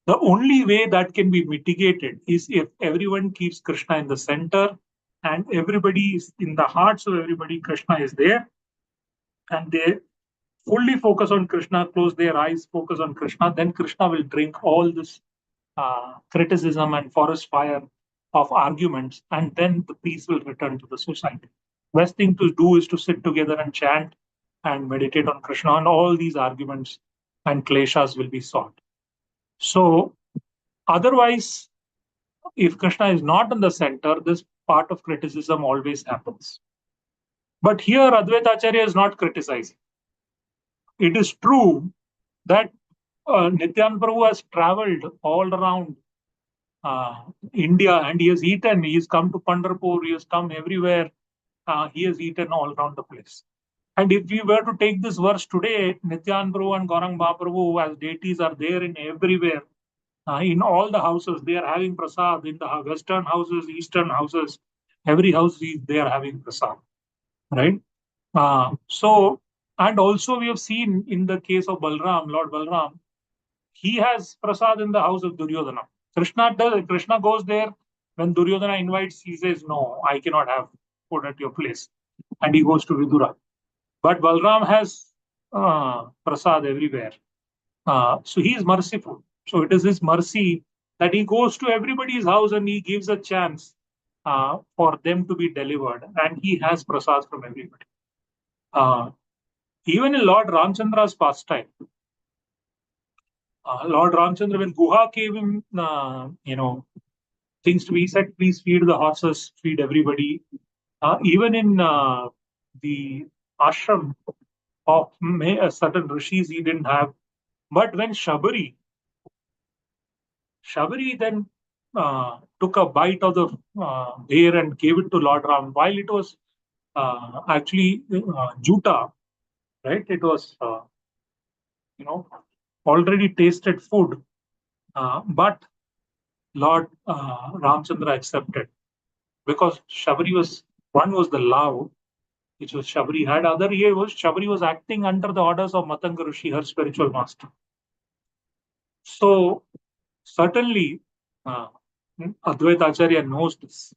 the only way that can be mitigated is if everyone keeps Krishna in the center and everybody is in the hearts of everybody, Krishna is there, and they fully focus on Krishna, close their eyes, focus on Krishna, then Krishna will drink all this criticism and forest fire of arguments, and then the peace will return to the society. Best thing to do is to sit together and chant and meditate on Krishna, and all these arguments and kleshas will be solved. So, otherwise, if Krishna is not in the center, this part of criticism always happens. But here, Advaita Acharya is not criticizing. It is true that Nityananda Prabhu has traveled all around India, and he has eaten. He has come to Pandharpur. He has come everywhere. he has eaten all around the place. And if we were to take this verse today, Nityananda Prabhu and Gaurang Mahaprabhu as deities are there in everywhere. In all the houses, they are having prasad. In the western houses, eastern houses, every house they are having prasad, right? So, and also we have seen in the case of Balram, Lord Balram, he has prasad in the house of Duryodhana. Krishna goes there when Duryodhana invites. He says, "No, I cannot have food at your place," and he goes to Vidura. But Balram has prasad everywhere. So he is merciful. So it is his mercy that he goes to everybody's house and he gives a chance for them to be delivered. And he has prasad from everybody. Even in Lord Ramchandra's pastime, Lord Ramchandra, when Guha gave him, things to be, he said, please feed the horses, feed everybody. Even in the ashram of certain rishis, he didn't have. But when Shabari then took a bite of the bear and gave it to Lord Ram, while it was actually juta, right? It was, already tasted food, but Lord Ramchandra accepted because one was the love, which was Shabari had. Other year was Shabari was acting under the orders of Matanga Rishi, her spiritual master. So certainly, Advaita Acharya knows this,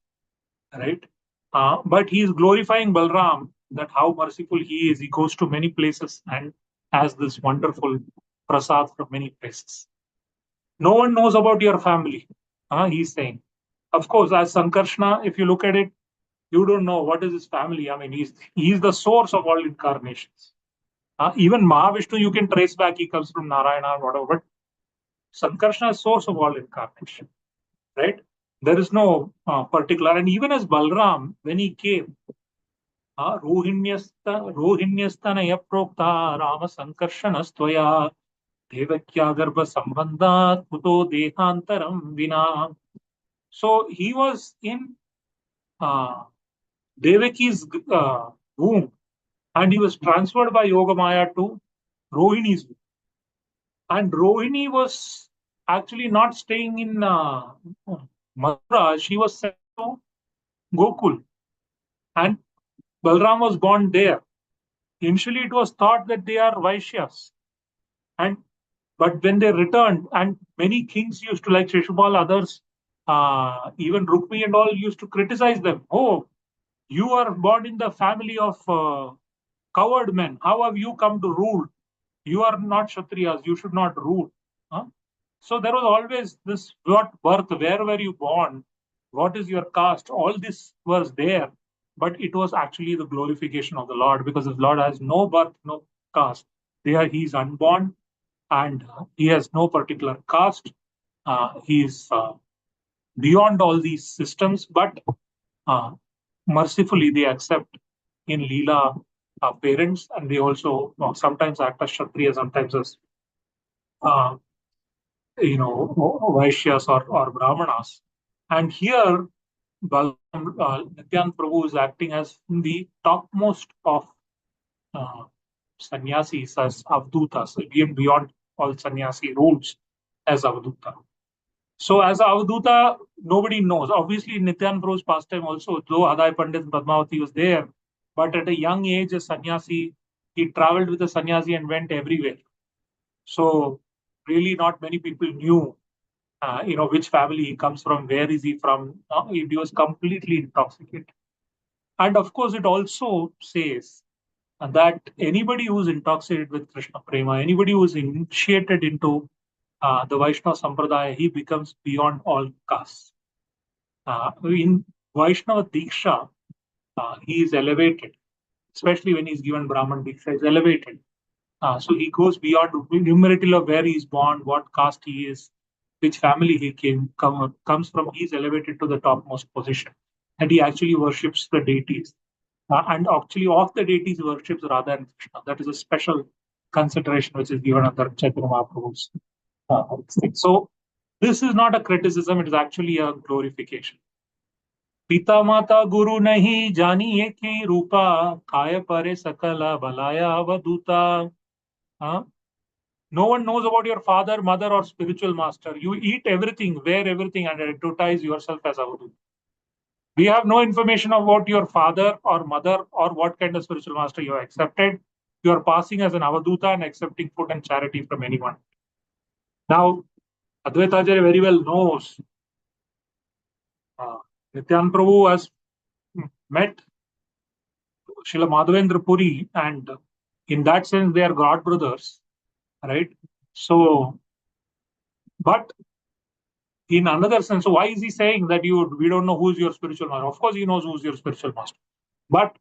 right? But he is glorifying Balram, that how merciful he is. He goes to many places and has this wonderful prasad from many places. No one knows about your family, he's saying. Of course, as Sankarshna, if you look at it, you don't know what is his family. I mean, he's the source of all incarnations. Even Mahavishnu, you can trace back, he comes from Narayana or whatever, but Sankarshna is source of all incarnation, right? There is no particular, and even as Balram, when he came, रोहिण्यस्तनय प्रोक्ता राम संकर्षणस्त्वया देवक्या गर्भ संबंधात् कुतो देहांतरम विना. So he was in Devaki's womb, and he was transferred by Yogamaya to Rohini's womb. And Rohini was actually not staying in Mathura, she was sent to Gokul. And Balram was born there. Initially, it was thought that they are Vaishyas. But when they returned, and many kings used to, like Shishupal, others, even Rukmi and all, used to criticize them. Oh, you are born in the family of coward men. How have you come to rule? You are not Kshatriyas. You should not rule. Huh? So there was always this, what birth, where were you born? What is your caste? All this was there. But it was actually the glorification of the Lord, because the Lord has no birth, no caste. There he is unborn, and he has no particular caste. He is beyond all these systems, but mercifully they accept in Leela parents, and they also sometimes act as Kshatriya, sometimes as Vaishyas or Brahmanas. And here, Nityananda Prabhu is acting as the topmost of sannyasis, as avdutas, beyond all sannyasi rules as avduta. So as avduta, nobody knows. Obviously, Nityananda Prabhu's pastime also, though Adai Pandit and Padmavati was there, but at a young age, as sannyasi, he traveled with a sannyasi and went everywhere. So really not many people knew, which family he comes from, where is he from. He was completely intoxicated. And of course, it also says that anybody who's intoxicated with Krishna Prema, anybody who's initiated into the Vaishnava Sampradaya, he becomes beyond all castes. In Vaishnava Diksha, he is elevated, especially when he's given Brahman Diksha, he's elevated. So he goes beyond numeratil of where he's born, what caste he is, which family he comes from. He's elevated to the topmost position, and he actually worships the deities. And actually, of the deities, worships Radha and Krishna. That is a special consideration which is given under Chaitanya Mahaprabhu's thing. So this is not a criticism; it is actually a glorification. पिता माता गुरु नहीं जानिए की रूपा, काय परे सकला बलाया अवधूता. Huh? No one knows about your father, mother, or spiritual master. You eat everything, wear everything, and advertise yourself as Avadut. We have no information about your father or mother or what kind of spiritual master you have accepted. You are passing as an Avaduta and accepting food and charity from anyone. Now, Advaita Acharya very well knows Nityananda Prabhu has met Srila Madhavendra Puri, and in that sense, they are God brothers, right? So, but in another sense, so why is he saying that we don't know who's your spiritual master? Of course, he knows who's your spiritual master. But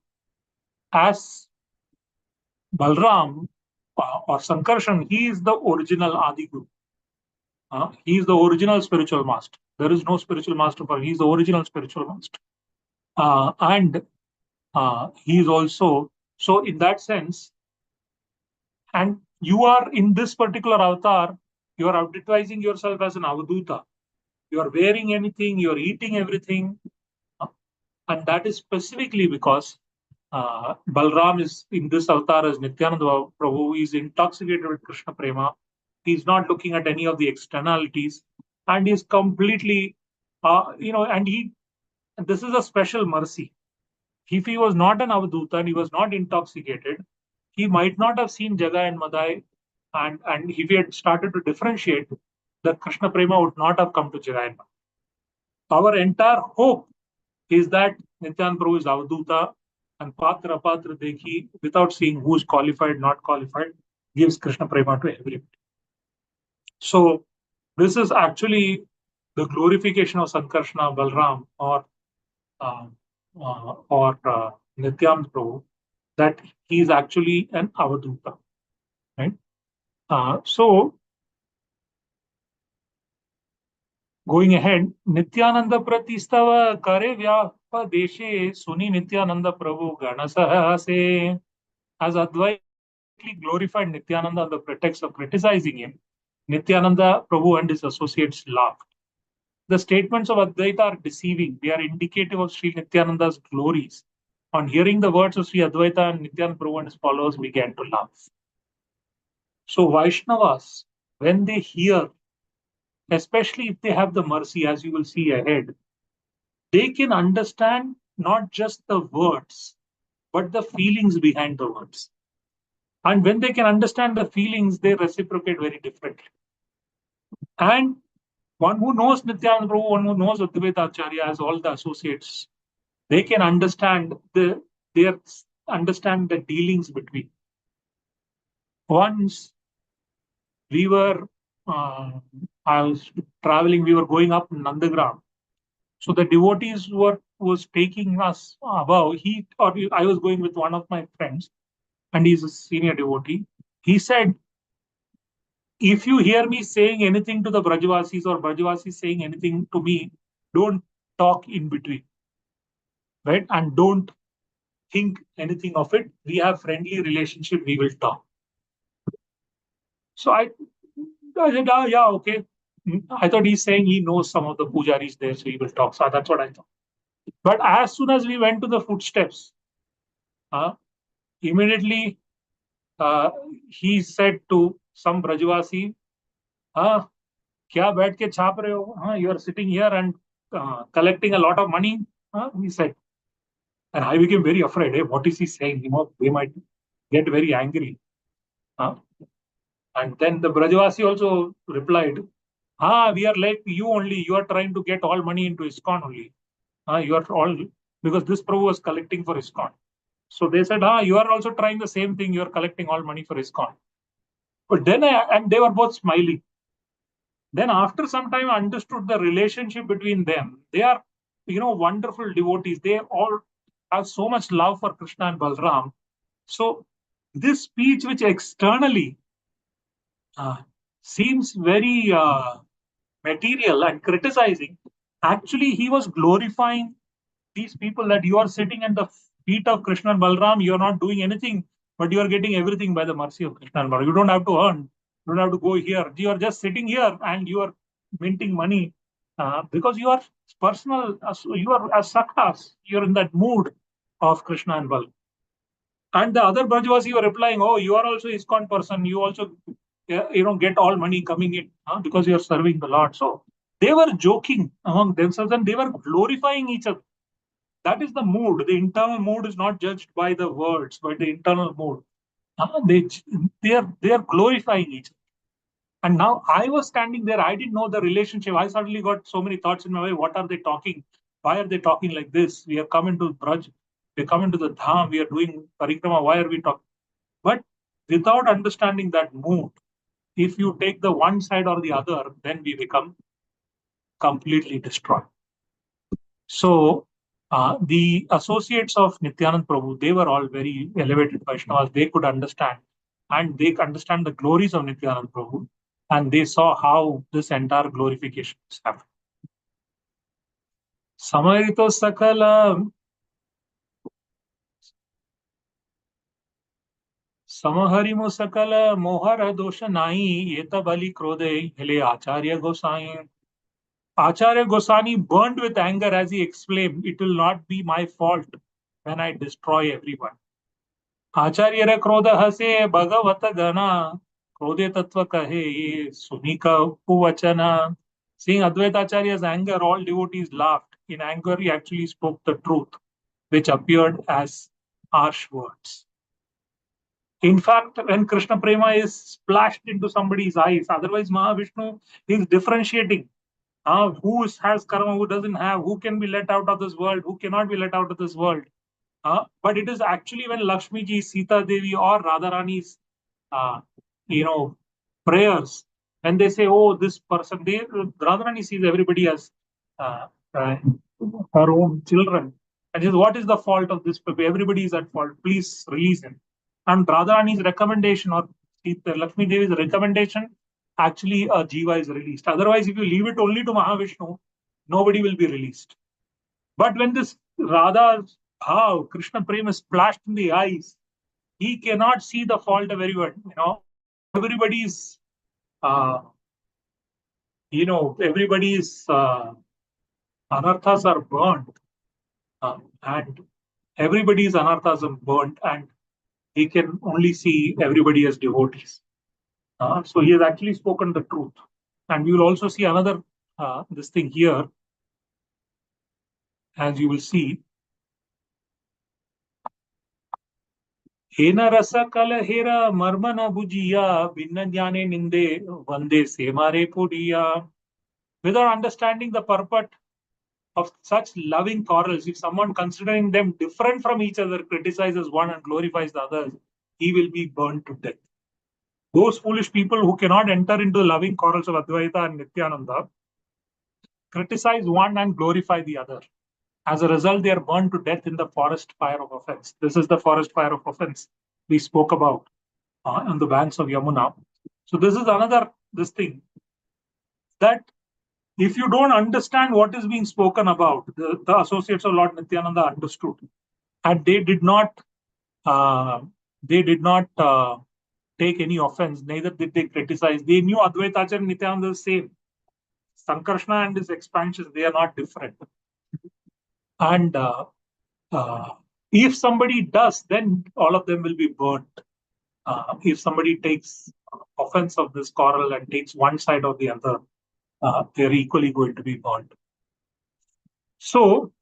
as Balram or Sankarshan, he is the original Adi Guru. He is the original spiritual master. There is no spiritual master, but he is the original spiritual master. And he is also, so in that sense, and you are in this particular avatar, you are advertising yourself as an Avaduta. You are wearing anything, you are eating everything. And that is specifically because Balram is in this avatar as Nityananda Prabhu. He is intoxicated with Krishna Prema. He is not looking at any of the externalities, and he is completely, and this is a special mercy. If he was not an Avaduta and he was not intoxicated, he might not have seen Jagai and Madai, and if he had started to differentiate, the Krishna Prema would not have come to Jagai and Madai. Our entire hope is that Nityananda Prabhu is Avaduta, and Patra Dekhi, without seeing who is qualified, not qualified, gives Krishna Prema to everybody. So this is actually the glorification of Sankarshana Balram or Nityananda Prabhu, that he is actually an Avaduta, right? So going ahead, Nityananda Pratistava Kare Vyapa Deshe Suni Nityananda Prabhu Ganasahase. As Advaita glorified Nityananda on the pretext of criticizing him, Nityananda Prabhu and his associates laughed. The statements of Advaita are deceiving. They are indicative of Sri Nityananda's glories. On hearing the words of Sri Advaita, and Nityananda Prabhu and his followers began to laugh. So Vaishnavas, when they hear, especially if they have the mercy, as you will see ahead, they can understand not just the words, but the feelings behind the words. And when they can understand the feelings, they reciprocate very differently. And one who knows Nityananda Prabhu, one who knows Advaita Acharya as all the associates, they can understand the dealings between. Once we were, I was traveling, we were going up Nandagram. So the devotees was taking us above. I was going with one of my friends, and he's a senior devotee. He said, if you hear me saying anything to the Brajavasis or Brajavasis saying anything to me, don't talk in between, right? And don't think anything of it. We have friendly relationship, we will talk. So I said, yeah, okay. I thought he's saying he knows some of the pujaris there, so he will talk. So that's what I thought. But as soon as we went to the footsteps, immediately he said to some Brajavasi, kya baith ke chhap rahe ho? You are sitting here and collecting a lot of money, he said. And I became very afraid. Hey, what is he saying? They might get very angry. And then the Brajavasi also replied, we are like you only. You are trying to get all money into ISKCON only. You are all, because this Prabhu was collecting for ISKCON. So they said, you are also trying the same thing. You are collecting all money for ISKCON. But then, and they were both smiling. Then after some time, I understood the relationship between them. They are, wonderful devotees. They all have so much love for Krishna and Balram. So this speech, which externally seems very material and criticizing, actually he was glorifying these people, that you are sitting at the feet of Krishna and Balram, you are not doing anything, but you are getting everything by the mercy of Krishna and Balram. You don't have to earn, you don't have to go here. You are just sitting here and you are minting money because you are personal, you are as Sakhas, you're in that mood of Krishna and Bal. And the other Brajavasi were replying, oh, you are also ISKCON person, you also get all money coming in because you are serving the Lord. So they were joking among themselves and they were glorifying each other. That is the mood. The internal mood is not judged by the words, but the internal mood. They are glorifying each other. And now I was standing there. I didn't know the relationship. I suddenly got so many thoughts in my way. What are they talking? Why are they talking like this? We have come into Braj. We have come into the Dham. We are doing Parikrama. Why are we talking? But without understanding that mood, if you take the one side or the other, then we become completely destroyed. So the associates of Nityanand Prabhu, they were all very elevated Vaishnavas. They could understand, and they understand the glories of Nityanand Prabhu, and they saw how this entire glorification is happening. Samarito Sakala Samaharimu Sakala Mohara Dosha Nai Yeta Bali Krode Hele Acharya Gosai. Acharya Goswami burned with anger as he exclaimed, it will not be my fault when I destroy everyone. Acharya Krodha Hase Bhagavata Gana Krodhe Tattva Kahe Sunika Puvachana. Seeing Advaita Acharya's anger, all devotees laughed. In anger, he actually spoke the truth, which appeared as harsh words. In fact, when Krishna Prema is splashed into somebody's eyes, otherwise Mahavishnu is differentiating. Who has karma, who doesn't have, who can be let out of this world, who cannot be let out of this world. But it is actually when Lakshmi ji, Sita Devi or Radharani's, prayers, when they say, oh, this person, Radharani sees everybody as her own children. And says, what is the fault of this? Everybody is at fault. Please release him. And Radharani's recommendation or Lakshmi Devi's recommendation, actually a jiva is released. Otherwise, if you leave it only to Mahavishnu, nobody will be released. But when this Radha's bhav, Krishna Prema is splashed in the eyes, he cannot see the fault of everyone. Everybody's, everybody's anarthas are burnt, and everybody's anarthas are burnt, and he can only see everybody as devotees. So he has actually spoken the truth. And we will also see another, this thing here, as you will see. Hena rasa kalahera marmana bujiya binna jnane ninde vande semare pudiya. Without understanding the purport of such loving quarrels, if someone considering them different from each other criticizes one and glorifies the others, he will be burned to death. Those foolish people who cannot enter into the loving quarrels of Advaita and Nityananda criticize one and glorify the other. As a result, they are burned to death in the forest fire of offense. This is the forest fire of offense we spoke about on the banks of Yamuna. So this is another thing that if you don't understand what is being spoken about, the associates of Lord Nityananda understood, and they did not take any offense. Neither did they criticize. They knew Advaita Acharya and Nityananda is the same. Sankarshna and his expansions, they are not different. And if somebody does, then all of them will be burnt. If somebody takes offense of this quarrel and takes one side or the other, they're equally going to be burnt. So,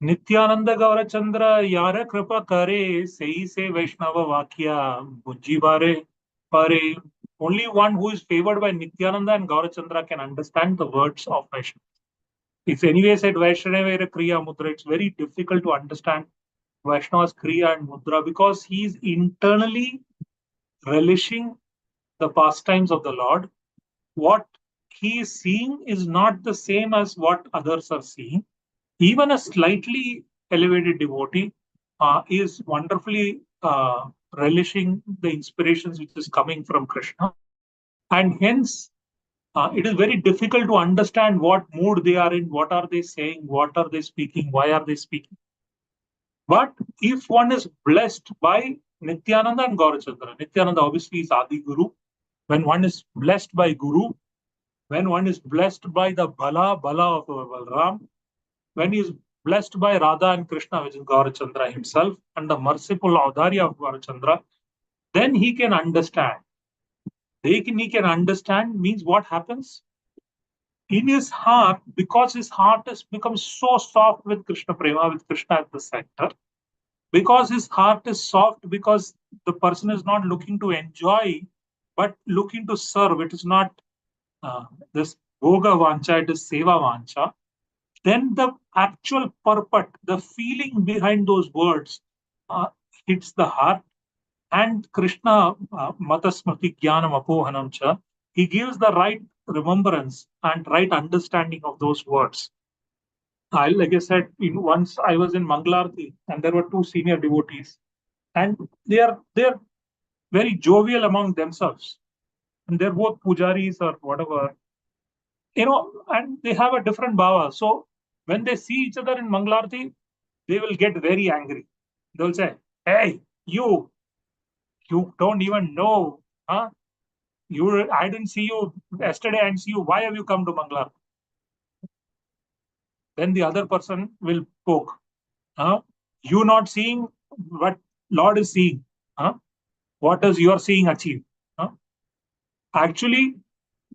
Nityananda Gaurachandra Yara Kripa Kare Sei Se Vaishnava Vakya Bujji Bare Pare. Only one who is favored by Nityananda and Gaurachandra can understand the words of Vaishnava. It's anyway said Vaishnava Kriya Mudra. It's very difficult to understand Vaishnava's Kriya and Mudra because he is internally relishing the pastimes of the Lord. What he is seeing is not the same as what others are seeing. Even a slightly elevated devotee is wonderfully relishing the inspirations which is coming from Krishna. And hence, it is very difficult to understand what mood they are in, what are they saying, what are they speaking, why are they speaking. But if one is blessed by Nityananda and Gaurachandra, Nityananda obviously is Adi Guru. When one is blessed by Guru, when one is blessed by the Bala of Balram, when he is blessed by Radha and Krishna, which is Gaurachandra himself, and the merciful Audarya of Gaurachandra, then he can understand. He can understand means what happens? In his heart, because his heart has become so soft with Krishna Prema, with Krishna at the center, because his heart is soft, because the person is not looking to enjoy, but looking to serve. It is not this Bhoga Vancha, it is Seva Vancha. Then the actual purport, the feeling behind those words hits the heart. And Krishna, Matasmriti Jnanam Apohanam Cha, he gives the right remembrance and right understanding of those words. Like I said, once I was in Mangalarti and there were two senior devotees, and they're very jovial among themselves, and they're both pujaris or whatever, and they have a different bhava. So when they see each other in Mangalarti, they will get very angry. They'll say, "Hey, you don't even know, huh? I didn't see you yesterday and see you. Why have you come to Mangalarti?" Then the other person will poke, huh? You not seeing what Lord is seeing, huh? What is your seeing achieve? Huh? Actually,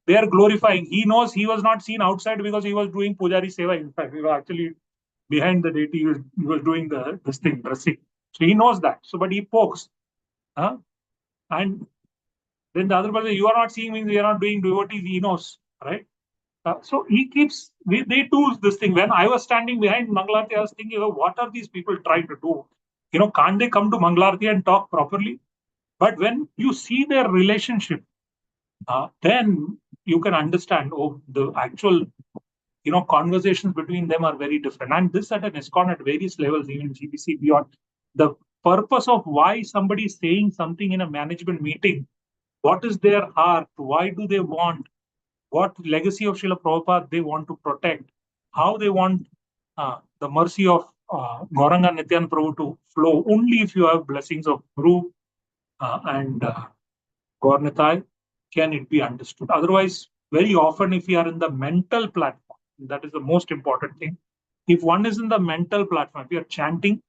they are glorifying. He knows he was not seen outside because he was doing pujari seva. In fact, he was actually behind the deity. He was doing this thing, dressing. So he knows that. So, but he pokes, huh? And then the other person, you are not seeing means you are not doing devotees. He knows, right? So he keeps. They do this thing. When I was standing behind Mangalarti, I was thinking, oh, what are these people trying to do? Can't they come to Mangalarti and talk properly? But when you see their relationship, then you can understand, the actual, conversations between them are very different. And this at an ISKCON at various levels, even GBC beyond. The purpose of why somebody is saying something in a management meeting, what is their heart, why do they want, what legacy of Srila Prabhupada they want to protect, how they want the mercy of Gauranga Nityan Prabhu to flow, only if you have blessings of Guru and Gaurnitai can it be understood. Otherwise, very often if you are in the mental platform, that is the most important thing. If one is in the mental platform, if you are chanting,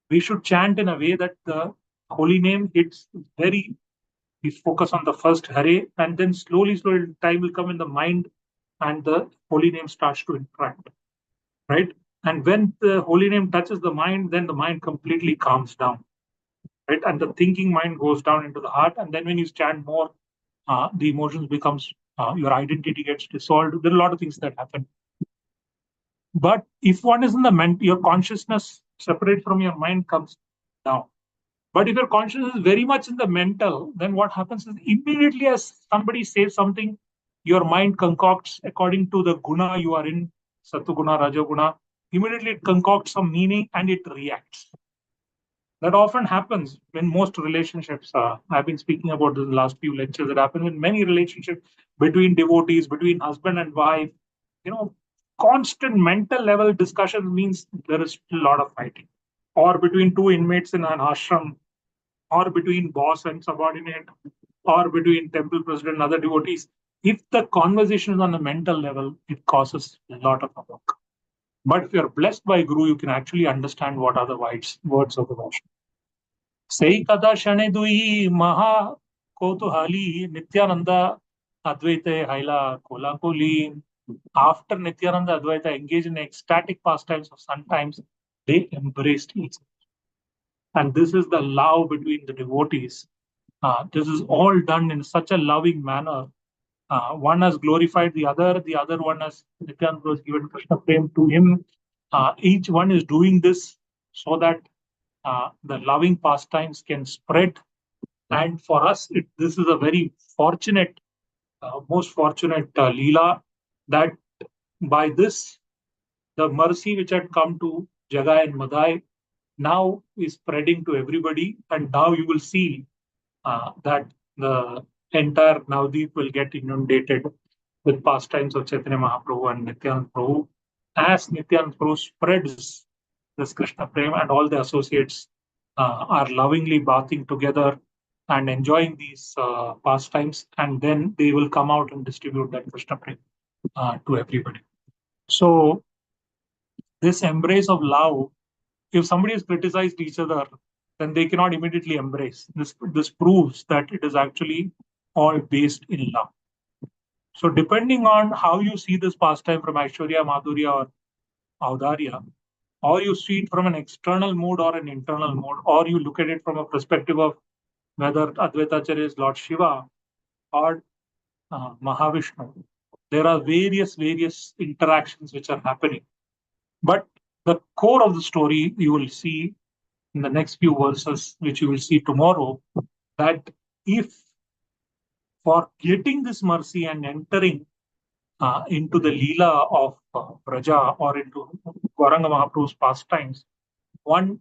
we should chant in a way that the holy name hits very, we focus on the first Hare, and then slowly time will come in the mind and the holy name starts to interact, right? And when the holy name touches the mind, then the mind completely calms down, right? And the thinking mind goes down into the heart. And then when you chant more, the emotions becomes, your identity gets dissolved. There are a lot of things that happen. But if one is in the your consciousness separate from your mind comes down. But if your consciousness is very much in the mental, then what happens is immediately as somebody says something, your mind concocts according to the guna you are in, Satuguna, Rajoguna, immediately it concocts some meaning and it reacts. That often happens in most relationships. I've been speaking about this in the last few lectures. That happens in many relationships between devotees, between husband and wife. Constant mental level discussion means there is still a lot of fighting. Or between two inmates in an ashram, or between boss and subordinate, or between temple president and other devotees. If the conversation is on a mental level, it causes a lot of havoc. But if you're blessed by Guru, you can actually understand what are the words of the Vaishnava. Sei kada shane dui maha kotuhali Nityananda Advaita Haila Kola Koli. After Nityananda Advaita engaged in ecstatic pastimes of sometimes, they embraced each other. And this is the love between the devotees. This is all done in such a loving manner. One has glorified the other one has Nityananda was given Krishna Prem to him. Each one is doing this so that the loving pastimes can spread. And for us, this is a very fortunate, most fortunate Leela, that by this, the mercy which had come to Jagai and Madai now is spreading to everybody. And now you will see that the entire Navdeep will get inundated with pastimes of Chaitanya Mahaprabhu and Nityananda Prabhu. As Nityananda Prabhu spreads this Krishna Prem and all the associates are lovingly bathing together, and enjoying these pastimes, and then they will come out and distribute that Krishna Prem to everybody. So this embrace of love, if somebody has criticized each other, then they cannot immediately embrace. This proves that it is actually all based in love. So depending on how you see this pastime from Aishwarya, Madhurya, or Audarya, or you see it from an external mood or an internal mood, or you look at it from a perspective of whether Advaitacharya is Lord Shiva or Mahavishnu, there are various interactions which are happening. But the core of the story you will see in the next few verses, which you will see tomorrow, that if for getting this mercy and entering into the Leela of Braja or into Gauranga Mahaprabhu's pastimes, one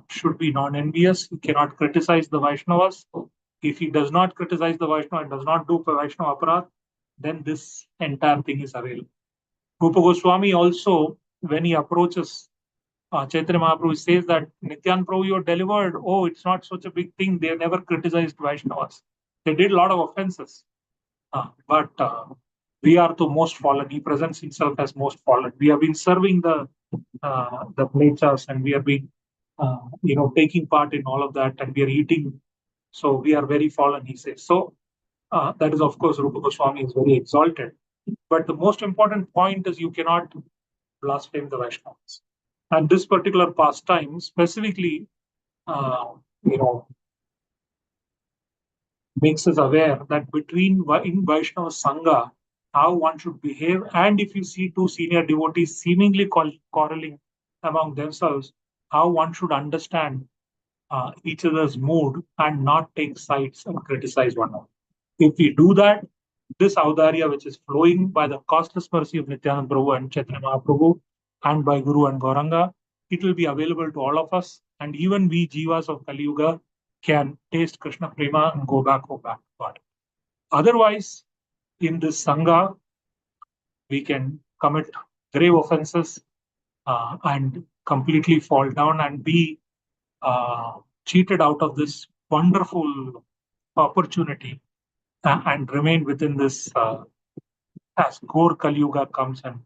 should be non-envious. He cannot criticize the Vaishnavas. If he does not criticize the Vaishnava and does not do Vaishnava Aparadh, then this entire thing is available. Rupa Goswami also, when he approaches Chaitanya Mahaprabhu, says that Nityan Prabhu, you're delivered. Oh, it's not such a big thing. They never criticized Vaishnavas. They did a lot of offenses. But we are the most fallen. He presents himself as most fallen. We have been serving the plechas, and we have been, taking part in all of that, and we are eating. So we are very fallen, he says. So that is, of course, Rupa Goswami is very exalted. But the most important point is you cannot blaspheme the Vaishnavas. And this particular pastime specifically, makes us aware that in Vaishnava Sangha, how one should behave, and if you see two senior devotees seemingly quarreling among themselves, how one should understand each other's mood and not take sides and criticize one another. If we do that, this Audarya, which is flowing by the costless mercy of Nityananda Prabhu and Chaitanya Mahaprabhu, and by Guru and Gauranga, it will be available to all of us, and even we Jivas of Kali Yuga can taste Krishna Prema and go back to God. Otherwise, in this Sangha, we can commit grave offenses and completely fall down and be cheated out of this wonderful opportunity and remain within this as core Kali Yuga comes and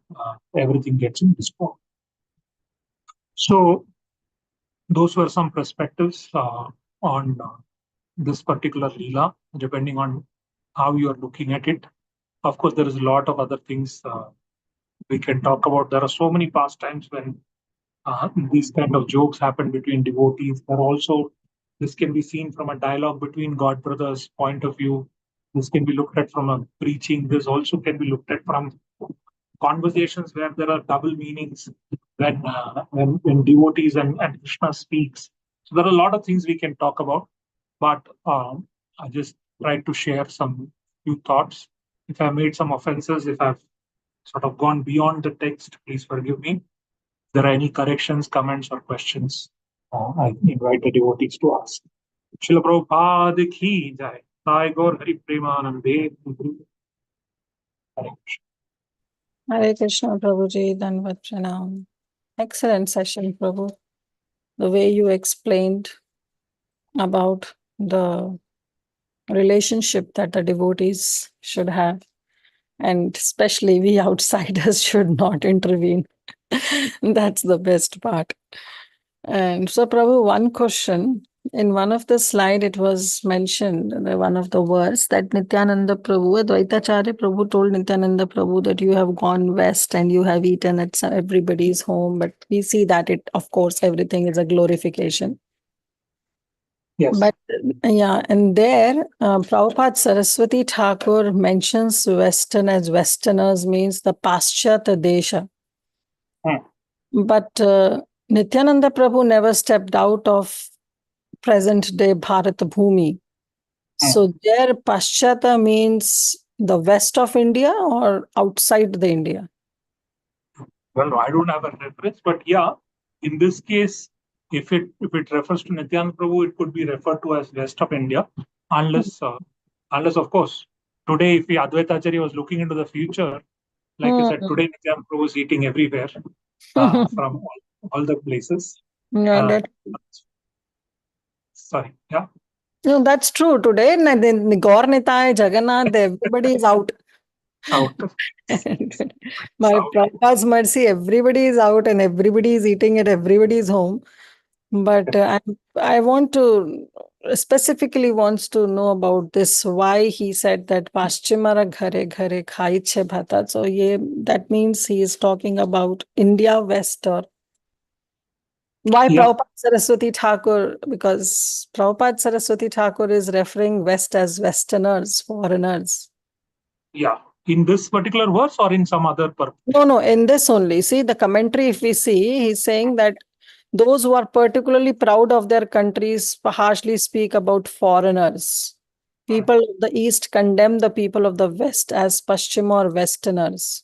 everything gets destroyed. So those were some perspectives on this particular Leela, depending on how you are looking at it. Of course, there is a lot of other things we can talk about. There are so many pastimes when these kind of jokes happen between devotees. This can be seen from a dialogue between God brothers' point of view. This can be looked at from a preaching. This also can be looked at from conversations where there are double meanings when devotees and Krishna speaks. So there are a lot of things we can talk about, but I just tried to share some few thoughts. If I made some offenses, if I've sort of gone beyond the text, please forgive me. If there are any corrections, comments, or questions, I invite the devotees to ask. Srila Prabhupada ki jai. Sai Gaur Hari Premanande. Hare Krishna. Hare Krishna, Prabhuji, Danvat Pranam. Excellent session, Prabhu. The way you explained about the relationship that the devotees should have, and especially we outsiders should not intervene. That's the best part. And so, Prabhu, one question. In one of the slide, it was mentioned, one of the words, that Nityananda Prabhu, Advaitacharya Prabhu told Nityananda Prabhu that you have gone west and you have eaten at everybody's home. But we see that it, of course, everything is a glorification. Yes. But yeah, and there, Prabhupada Saraswati Thakur mentions Western as Westerners, means the Paschata Desha. But Nityananda Prabhu never stepped out of present day Bharat Bhumi. So there Paschata means the west of India or outside the India? Well, I don't have a reference, but yeah, in this case, if it refers to Nityananda Prabhu, it could be referred to as west of India, unless of course, today if Advaitacharya was looking into the future, like I said, today Nityananda Prabhu is eating everywhere from all the places. Yeah, Sorry, yeah. No, that's true. Today, Gaur Nitai, Jagannath, everybody is out. Out. My Out. Prabhupada's mercy, everybody is out and everybody is eating at everybody's home. But I want to specifically wants to know about this, why he said that Paschimara ghare ghare khaiche bhata. So that means he is talking about India West, or why Yeah. Prabhupada Saraswati Thakur? Because Prabhupada Saraswati Thakur is referring West as Westerners, foreigners. Yeah. In this particular verse or in some other purpose? No, in this only. See, the commentary, if we see, he's saying that those who are particularly proud of their countries harshly speak about foreigners. People of the East condemn the people of the West as Paschima or Westerners.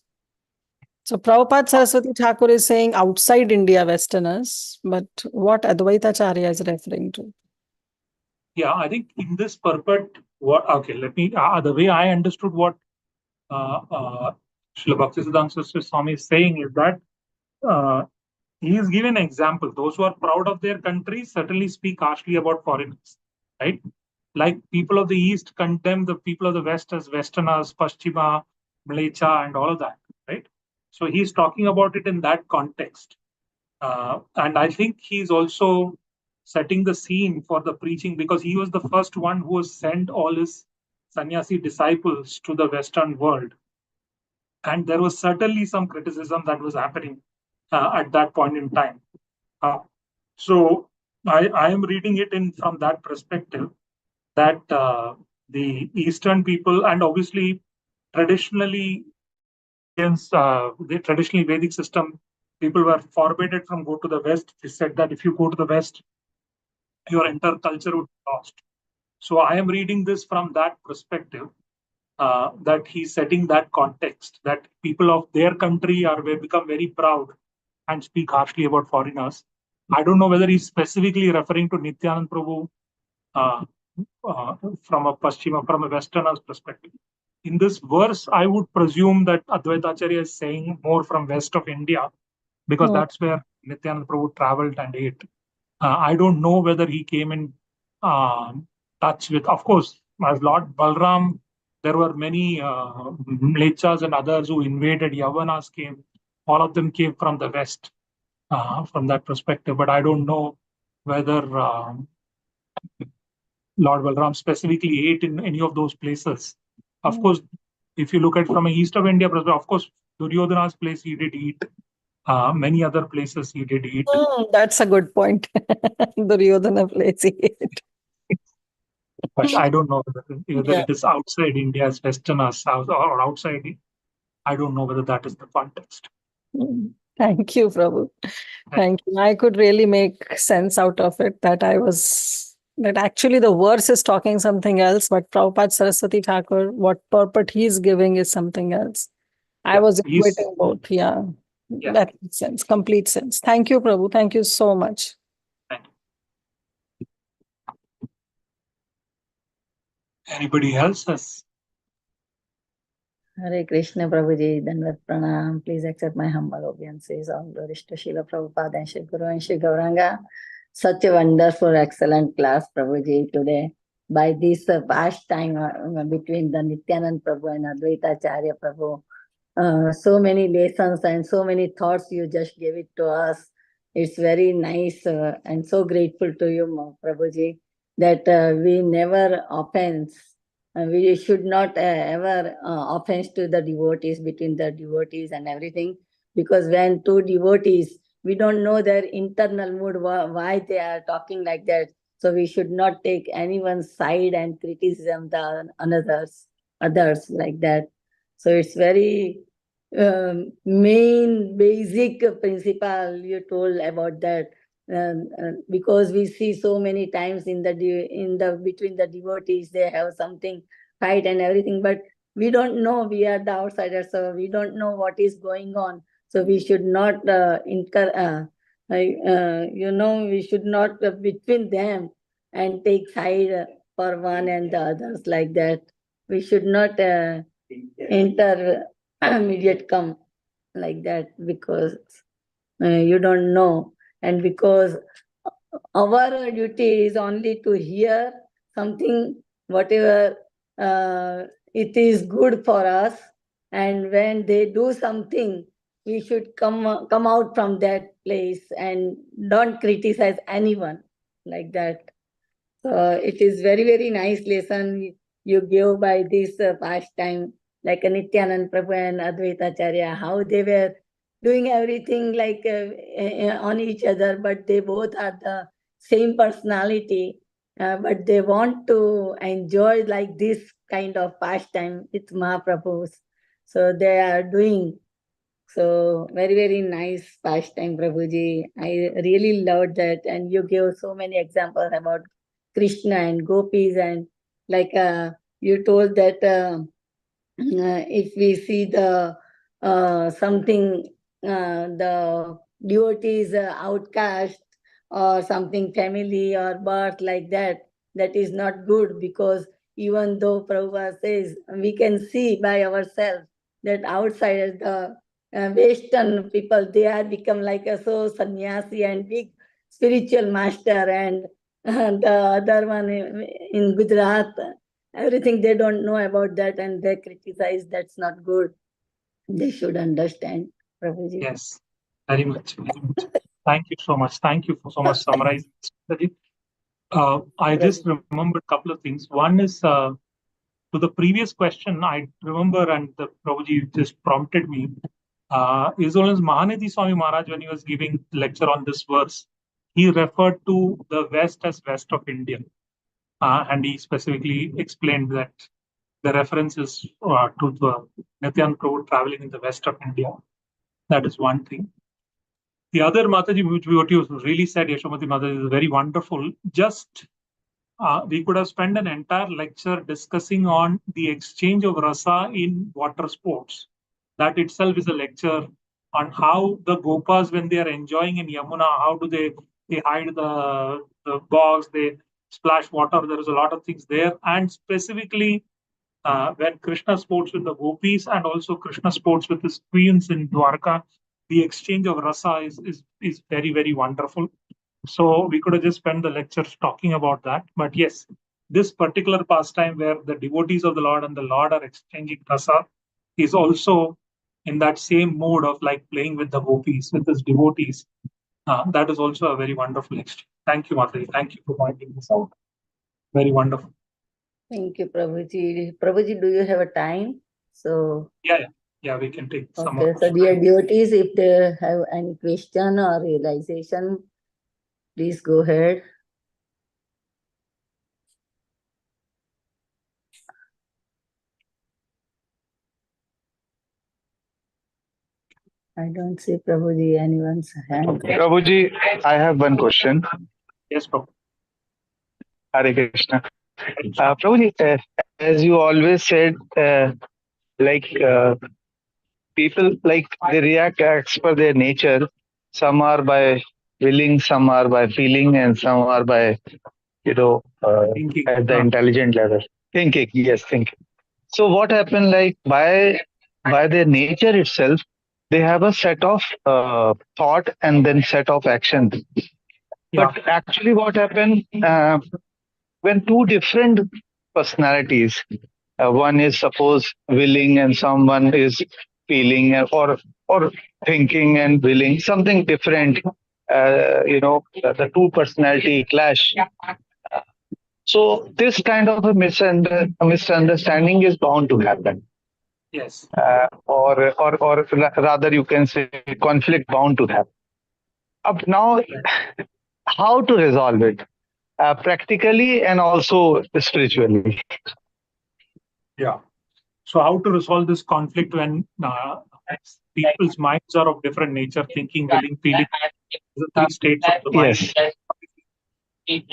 So Prabhupada Saraswati Thakur is saying outside India Westerners, but what Advaita Acharya is referring to? Yeah, I think in this purport, let me, the way I understood what Srila Bhaktisiddhanta Saraswati Swami is saying is that he is given an example. Those who are proud of their country certainly speak harshly about foreigners, right? Like people of the East condemn the people of the West as Westerners, Paschima, Mlecha, and all of that, right? So he's talking about it in that context. And I think he's also setting the scene for the preaching, because he was the first one who sent all his sannyasi disciples to the Western world. And there was certainly some criticism that was happening at that point in time. So I am reading it from that perspective, that the Eastern people, and obviously traditionally, the traditional Vedic system, people were forbidden from go to the West. They said that if you go to the West, your entire culture would be lost. So I am reading this from that perspective, that he's setting that context, that people of their country become very proud and speak harshly about foreigners. I don't know whether he's specifically referring to Nityanand Prabhu from a Westerner's perspective. In this verse, I would presume that Advaita Acharya is saying more from west of India, because that's where Nityanand Prabhu traveled and ate. I don't know whether he came in touch with, of course, as Lord Balram, there were many Mlechas and others who invaded. Yavanas came. All of them came from the west, from that perspective. But I don't know whether Lord Balram specifically ate in any of those places. Of course, if you look at from an east of India perspective, of course, Duryodhana's place he did eat. Many other places he did eat. That's a good point. Duryodhana place he ate. But I don't know whether it is outside India's western or south, or outside. I don't know whether that is the context. Thank you, Prabhu. Thank you. I could really make sense out of it, that actually the verse is talking something else, but Prabhupada Saraswati Thakur, what purport he is giving is something else. I was equating both. Yeah. That makes sense. Complete sense. Thank you, Prabhu. Thank you so much. Thank you. Anybody else has? Hare Krishna Prabhuji, Dandavat Pranam. Please accept my humble obeisances. All glories to Srila Prabhupada and Shri Guru and Shri Gauranga. Such a wonderful, excellent class, Prabhuji, today. By this past time between the Nityanand Prabhu and Advaita Acharya Prabhu, so many lessons and so many thoughts you just gave it to us. It's very nice and so grateful to you, Prabhuji, that we never offense. We should not ever offense to the devotees, between the devotees and everything, because when two devotees, we don't know their internal mood, why they are talking like that. So we should not take anyone's side and criticism the others like that. So it's very main basic principle you told about that. Because we see so many times in the between the devotees, they have something fight and everything, but we don't know, we are the outsiders, so we don't know what is going on. So we should not we should not between them and take side for one and the others like that. We should not intermediate come like that, because you don't know, and because our duty is only to hear something, whatever it is good for us. And when they do something, we should come out from that place and don't criticize anyone like that. So it is very, very nice lesson you give by this pastime, like Nityanand Prabhu and Advaita Acharya, how they were doing everything like on each other, but they both are the same personality, but they want to enjoy like this kind of pastime with Mahaprabhus. So they are doing. So very, very nice pastime, Prabhuji. I really loved that. And you gave so many examples about Krishna and gopis, and like you told that if we see the something, the devotees outcast or something, family or birth like that, that is not good, because even though Prabhupada says we can see by ourselves that outside the Western people, they are become like a so sannyasi and big spiritual master, and the other one in Gujarat, everything they don't know about that, and they criticize. That's not good. They should understand, Prabhuji. Yes, very much, very much. Thank you so much. Thank you for so much summarizing. I just remembered a couple of things. One is to the previous question, I remember, and the Prabhuji just prompted me. His Holiness Mahanidhi Swami Maharaj, when he was giving lecture on this verse, he referred to the West as West of India. And he specifically explained that the reference is to the Nityan Prabhu traveling in the West of India. That is one thing. The other, Mataji, what you really said, Yashomati Mataji, is very wonderful. Just we could have spent an entire lecture discussing on the exchange of rasa in water sports. That itself is a lecture on how the Gopas, when they are enjoying in Yamuna, how do they hide the bogs, they splash water. There is a lot of things there. And specifically, when Krishna sports with the gopis and also Krishna sports with his queens in Dwarka, the exchange of rasa is very, very wonderful. So we could have just spent the lectures talking about that. But yes, this particular pastime where the devotees of the Lord and the Lord are exchanging rasa is also in that same mode of like playing with the gopis, with his devotees. That is also a very wonderful exchange. Thank you, Mataji. Thank you for pointing this out. Very wonderful. Thank you, Prabhuji. Prabhuji, do you have a time? So yeah, we can take some okay. more. So dear devotees, if they have any question or realization, please go ahead. I don't see Prabhuji anyone's hand. Prabhuji, I have one question. Yes, Prabhu. Hare Krishna. Prabhuji, as you always said, people they react as per their nature. Some are by willing, some are by feeling, and some are by Thinking. at the intelligent level. Thinking, yes, thinking. So what happened? Like by their nature itself, they have a set of thought and then set of action. Yeah. But actually, what happened when two different personalities, one is suppose willing and someone is feeling, or thinking and willing, something different. The two personality clash. So this kind of a misunderstanding is bound to happen. Yes. Or rather, you can say conflict bound to happen. Up now, how to resolve it? Practically and also spiritually. Yeah. So how to resolve this conflict when people's minds are of different nature, thinking, willing, feeling, the three states of the mind. Yes.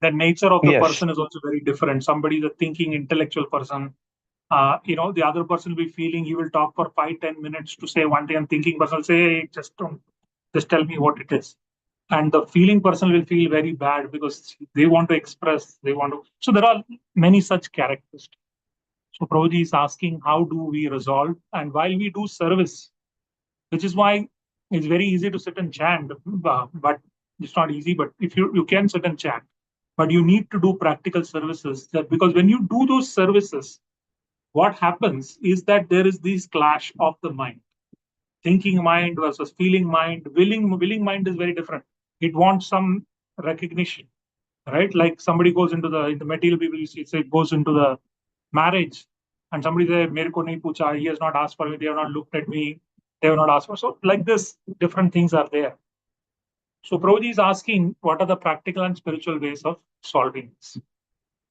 The nature of the Yes. person is also very different. Somebody is a thinking, intellectual person. The other person will be feeling, he will talk for 5-10 minutes to say one thing, and thinking person will say, hey, just tell me what it is. And the feeling person will feel very bad because they want to express, so there are many such characteristics. So Prabhuji is asking, how do we resolve? And while we do service, which is why it's very easy to sit and chant, but it's not easy, but if you can sit and chant. but you need to do practical services. Because when you do those services, what happens is that there is this clash of the mind. Thinking mind versus feeling mind. Willing mind is very different. It wants some recognition, right? Like somebody goes into the material people, you see, it goes into the marriage, and somebody says, "Mere ko nahi pucha," he has not asked for me, they have not looked at me, they have not asked for. So, like this, different things are there. So, Prabhuji is asking, what are the practical and spiritual ways of solving this?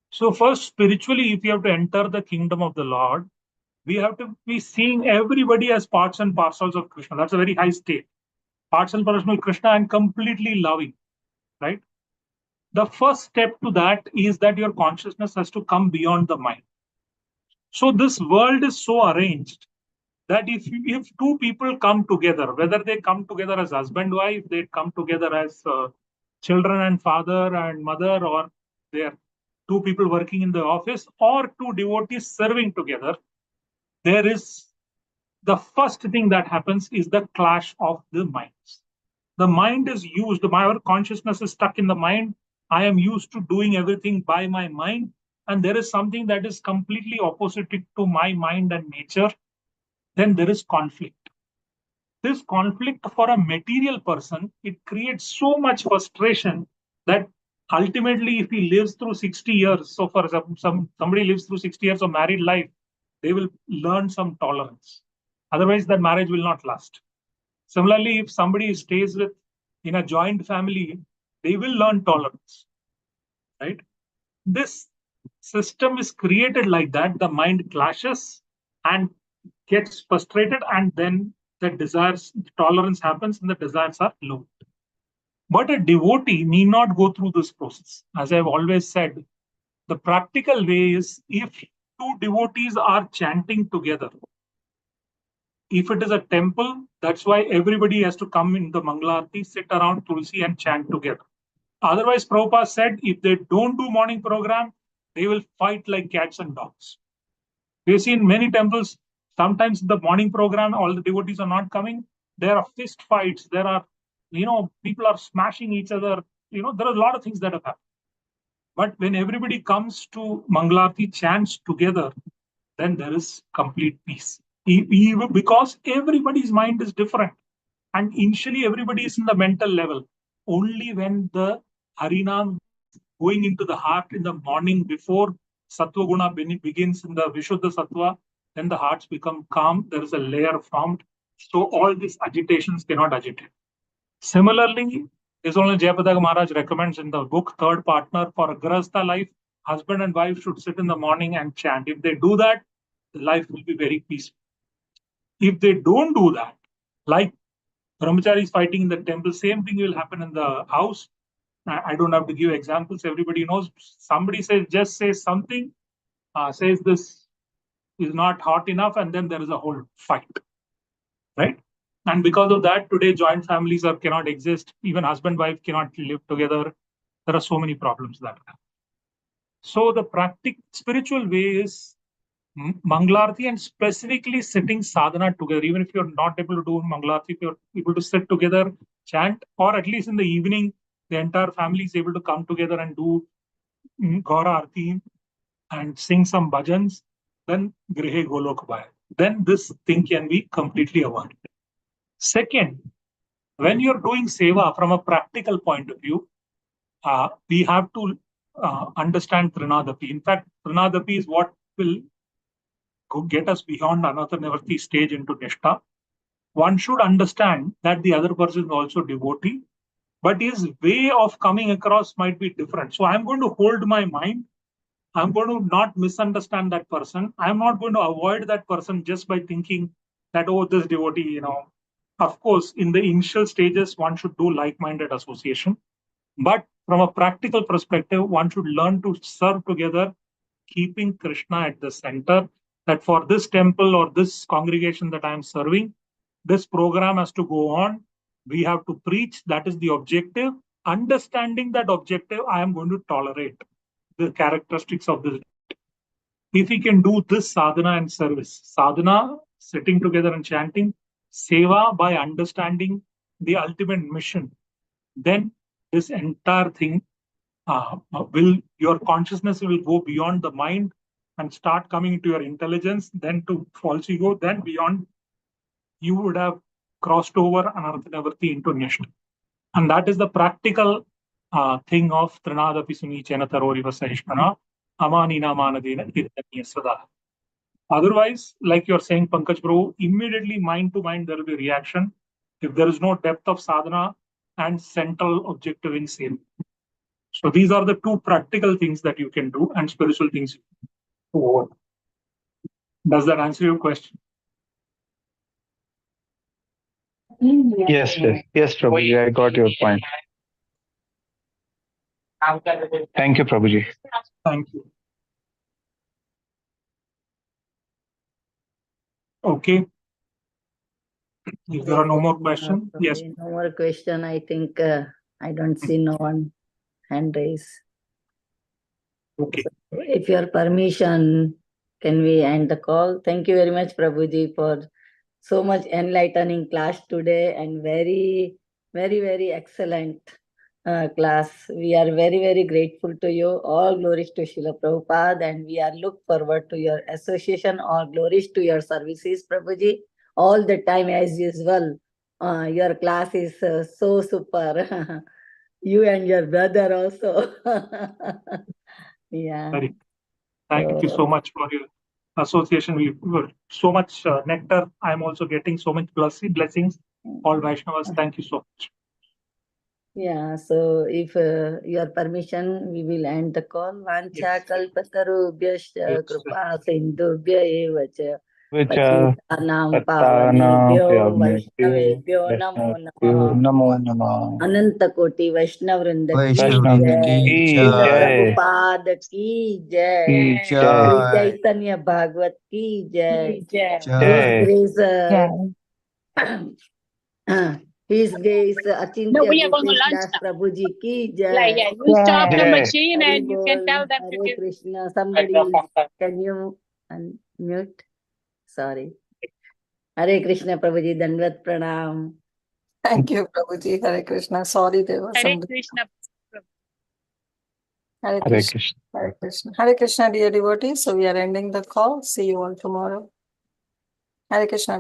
So, first, spiritually, if you have to enter the kingdom of the Lord, we have to be seeing everybody as parts and parcels of Krishna. That's a very high state. Parts and parcels of Krishna and completely loving, right? The first step to that is that your consciousness has to come beyond the mind. So this world is so arranged that if two people come together, whether they come together as husband, wife, they come together as children and father and mother, or they're two people working in the office, or two devotees serving together, there is the first thing that happens is the clash of the minds. The mind is used, my consciousness is stuck in the mind. I am used to doing everything by my mind, and there is something that is completely opposite to my mind and nature. Then there is conflict. This conflict for a material person, it creates so much frustration that ultimately, if he lives through 60 years, so for somebody lives through 60 years of married life, they will learn some tolerance. Otherwise, that marriage will not last. Similarly, if somebody stays with in a joint family, they will learn tolerance, right? This system is created like that. The mind clashes and gets frustrated, and then the desires, tolerance happens, and the desires are low. But a devotee need not go through this process. As I've always said, the practical way is if two devotees are chanting together. If it is a temple, that's why everybody has to come in the Mangalarti, sit around Tulsi and chant together. Otherwise, Prabhupada said, if they don't do morning program, they will fight like cats and dogs. We've seen many temples, sometimes the morning program, all the devotees are not coming. There are fist fights. There are, people are smashing each other. There are a lot of things that have happened. But when everybody comes to Mangalarti, chants together, then there is complete peace. Even because everybody's mind is different. And initially, everybody is in the mental level. Only when the Harinam going into the heart in the morning before Sattva Guna begins in the Vishuddha Sattva, then the hearts become calm. There is a layer formed. So all these agitations cannot agitate. Similarly, this only Jayaprada Maharaj recommends in the book, Third Partner for a Grahastha life, husband and wife should sit in the morning and chant. If they do that, the life will be very peaceful. If they don't do that, like brahmachari is fighting in the temple, same thing will happen in the house. I don't have to give examples. Everybody knows. Somebody says something, says this is not hot enough, and then there is a whole fight, right? And because of that, today joint families cannot exist. Even husband-wife cannot live together. There are so many problems that happen. So the spiritual way is Mangalarti, and specifically sitting sadhana together. Even if you're not able to do Mangalarti, if you're able to sit together, chant, or at least in the evening, the entire family is able to come together and do Gaura Arti and sing some bhajans, then Grihe Golok Bhaya. Then this thing can be completely avoided. Second, when you're doing seva from a practical point of view, we have to understand Trinadapi. In fact, Trinadapi is what will get us beyond another Nivarti stage into Nishta. One should understand that the other person is also devotee, but his way of coming across might be different. So I'm going to hold my mind. I'm going to not misunderstand that person. I'm not going to avoid that person just by thinking that, oh, this devotee, Of course, in the initial stages, one should do like-minded association. But from a practical perspective, one should learn to serve together, keeping Krishna at the center. That for this temple or this congregation that I am serving, this program has to go on. We have to preach. That is the objective. Understanding that objective, I am going to tolerate the characteristics of this. If we can do this sadhana and service, sadhana, sitting together and chanting, seva by understanding the ultimate mission, then this entire thing your consciousness will go beyond the mind and start coming into your intelligence, then to false ego, then beyond, you would have crossed over anarthanavritti into nishta. And that is the practical thing of Trinadapi Sunichena Taroriva Sahishmana Amanina Manadina Kirtaniya Sada. Otherwise, like you're saying, Pankaj Bro, immediately mind to mind there will be reaction if there is no depth of sadhana and central objective in same. So these are the two practical things that you can do and spiritual things to overcome. Does that answer your question? Yes, Prabhuji, I got your point. Thank you, Prabhuji. Thank you. Okay. If there are no more questions, yes. No more question. I think I don't see no one hand raise. Okay. So if your permission, can we end the call? Thank you very much, Prabhuji, for so much enlightening class today and very, very excellent class. We are very, very grateful to you. All glories to Srila Prabhupada, and we are look forward to your association. All glories to your services, Prabhuji. All the time as usual. Your class is so super. You and your brother also. Yeah. Thank you so much for your association. We were so much nectar. I'm also getting so much blessings. All Vaishnavas, thank you so much. Yeah, so if your permission, we will end the call. Vancha kalpatarubhyascha kripa sindhubhya eva cha patitanam pavanebhyo vaishnavebhyo namo namaha. Namo Namah. Ananta Koti Vaishnav Vrinda ki Vaishnav jai. ki Srila jai. Prabhupada ki jai. Sri Jai. Chaitanya Bhagavat ki jai. His Jai. grace His grace Acintya Gopesh Das Prabhuji ki jai. You stop the Jai. machine Hari and you can bol, tell them to Hare give. Krishna. Somebody, can you unmute? Sorry. Hare Krishna Prabhuji, Dandavat Pranam. Thank you, Prabhuji. Hare Krishna. Sorry, there was Hare some. Krishna. Hare Hare Krishna. Krishna. Hare Krishna. Hare Krishna, dear devotees. So we are ending the call. See you all tomorrow. Hare Krishna.